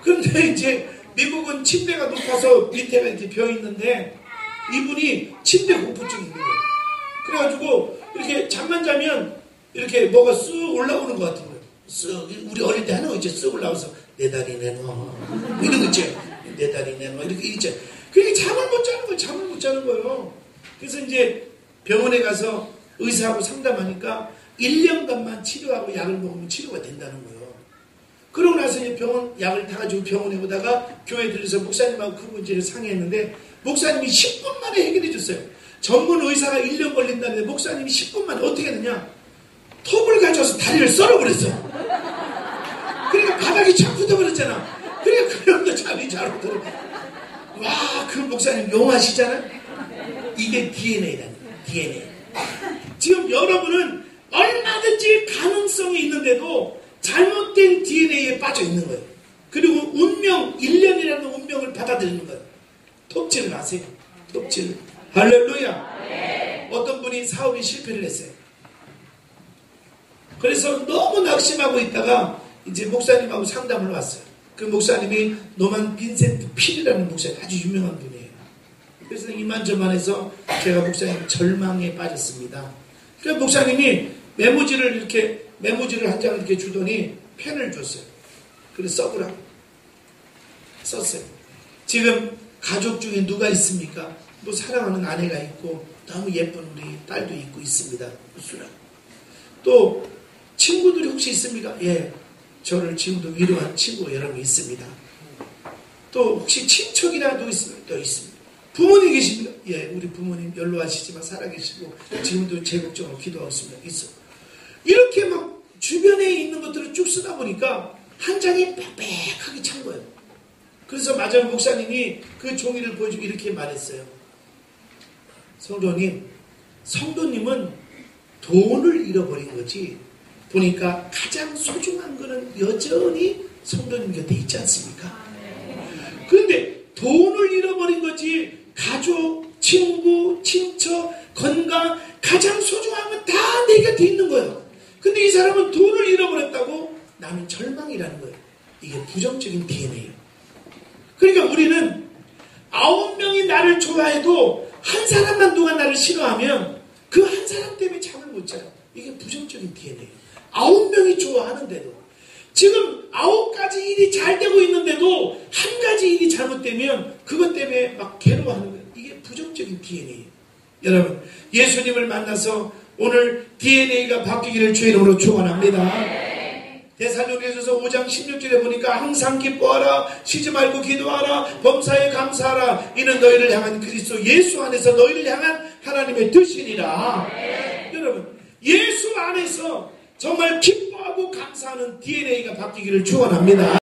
그런데 이제 미국은 침대가 높아서 밑에가 이렇게 벼 있는데 이분이 침대 공포증이 있는 거예요. 그래가지고 이렇게 잠만 자면 이렇게 뭐가 쑥 올라오는 것 같은 거예요. 쑥. 우리 어릴 때 하는 거 이제 쑥 올라와서 내 다리 내놔. 이런 거 있죠. 내 다리 내놔. 이렇게 있죠. 그게 잠을 못 자는 거예요. 그래서 이제 병원에 가서 의사하고 상담하니까 1년간만 치료하고 약을 먹으면 치료가 된다는 거예요. 그러고 나서 이제 병원 약을 타가지고 병원에 오다가 교회 들려서 목사님하고 그 문제를 상의했는데 목사님이 10분 만에 해결해 줬어요. 전문 의사가 1년 걸린다는데 목사님이 10분 만에 어떻게 했느냐? 톱을 가져와서 다리를 썰어버렸어. 그러니까 바닥이 착 붙어버렸잖아. 그러니까 그 형도 잠이 잘 오더라고. 와, 그 목사님 용하시잖아. 이게 DNA라는 거야. DNA. 지금 여러분은 얼마든지 가능성이 있는데도 잘못된 DNA에 빠져 있는 거예요. 그리고 운명, 1년이라는 운명을 받아들이는 거예요. 톱질을 하세요. 톱질. 할렐루야. 어떤 분이 사업에 실패를 했어요. 그래서 너무 낙심하고 있다가 이제 목사님하고 상담을 왔어요. 그 목사님이 노만 빈센트 필이라는 목사님, 아주 유명한 분이에요. 그래서 이만저만해서 제가 목사님 절망에 빠졌습니다. 그래서 목사님이 메모지를 한 장 이렇게 주더니 펜을 줬어요. 그래서 써보라고. 썼어요. 지금 가족 중에 누가 있습니까? 뭐 사랑하는 아내가 있고 너무 예쁜 우리 딸도 있고 있습니다. 쓰라고. 또 친구들이 혹시 있습니까? 예. 저를 지금도 위로한 친구 여러 명 있습니다. 또 혹시 친척이라도 있습니까? 또 있습니다. 부모님 계십니까? 예, 우리 부모님 연로하시지만 살아계시고 지금도 제 걱정으로 기도하고 있습니다. 있어. 이렇게 막 주변에 있는 것들을 쭉 쓰다 보니까 한 장이 빽빽하게 찬 거예요. 그래서 마지막 목사님이 그 종이를 보여주고 이렇게 말했어요. 성도님은 돈을 잃어버린 거지 보니까 가장 소중한 거는 여전히 성도님 곁에 있지 않습니까? 그런데 돈을 잃어버린 거지 가족, 친구, 친척, 건강 가장 소중한 건 다 내 곁에 있는 거예요. 근데 이 사람은 돈을 잃어버렸다고 나는 절망이라는 거예요. 이게 부정적인 DNA예요. 그러니까 우리는 9명이 나를 좋아해도 한 사람만 누가 나를 싫어하면 그 한 사람 때문에 잠을 못 자요. 이게 부정적인 DNA예요. 9명이 좋아하는데도 지금 9가지 일이 잘 되고 있는데도 한 가지 일이 잘못되면 그것 때문에 막 괴로워하는 거예요. 이게 부정적인 DNA예요. 여러분, 예수님을 만나서 오늘 DNA가 바뀌기를 주의 이름으로 축원합니다. 데살로니가서 5장 16절에 보니까 항상 기뻐하라, 쉬지 말고 기도하라, 범사에 감사하라, 이는 너희를 향한 그리스도 예수 안에서 너희를 향한 하나님의 뜻이니라. 여러분, 예수 안에서 정말 기뻐하고 감사하는 DNA가 바뀌기를 축원합니다.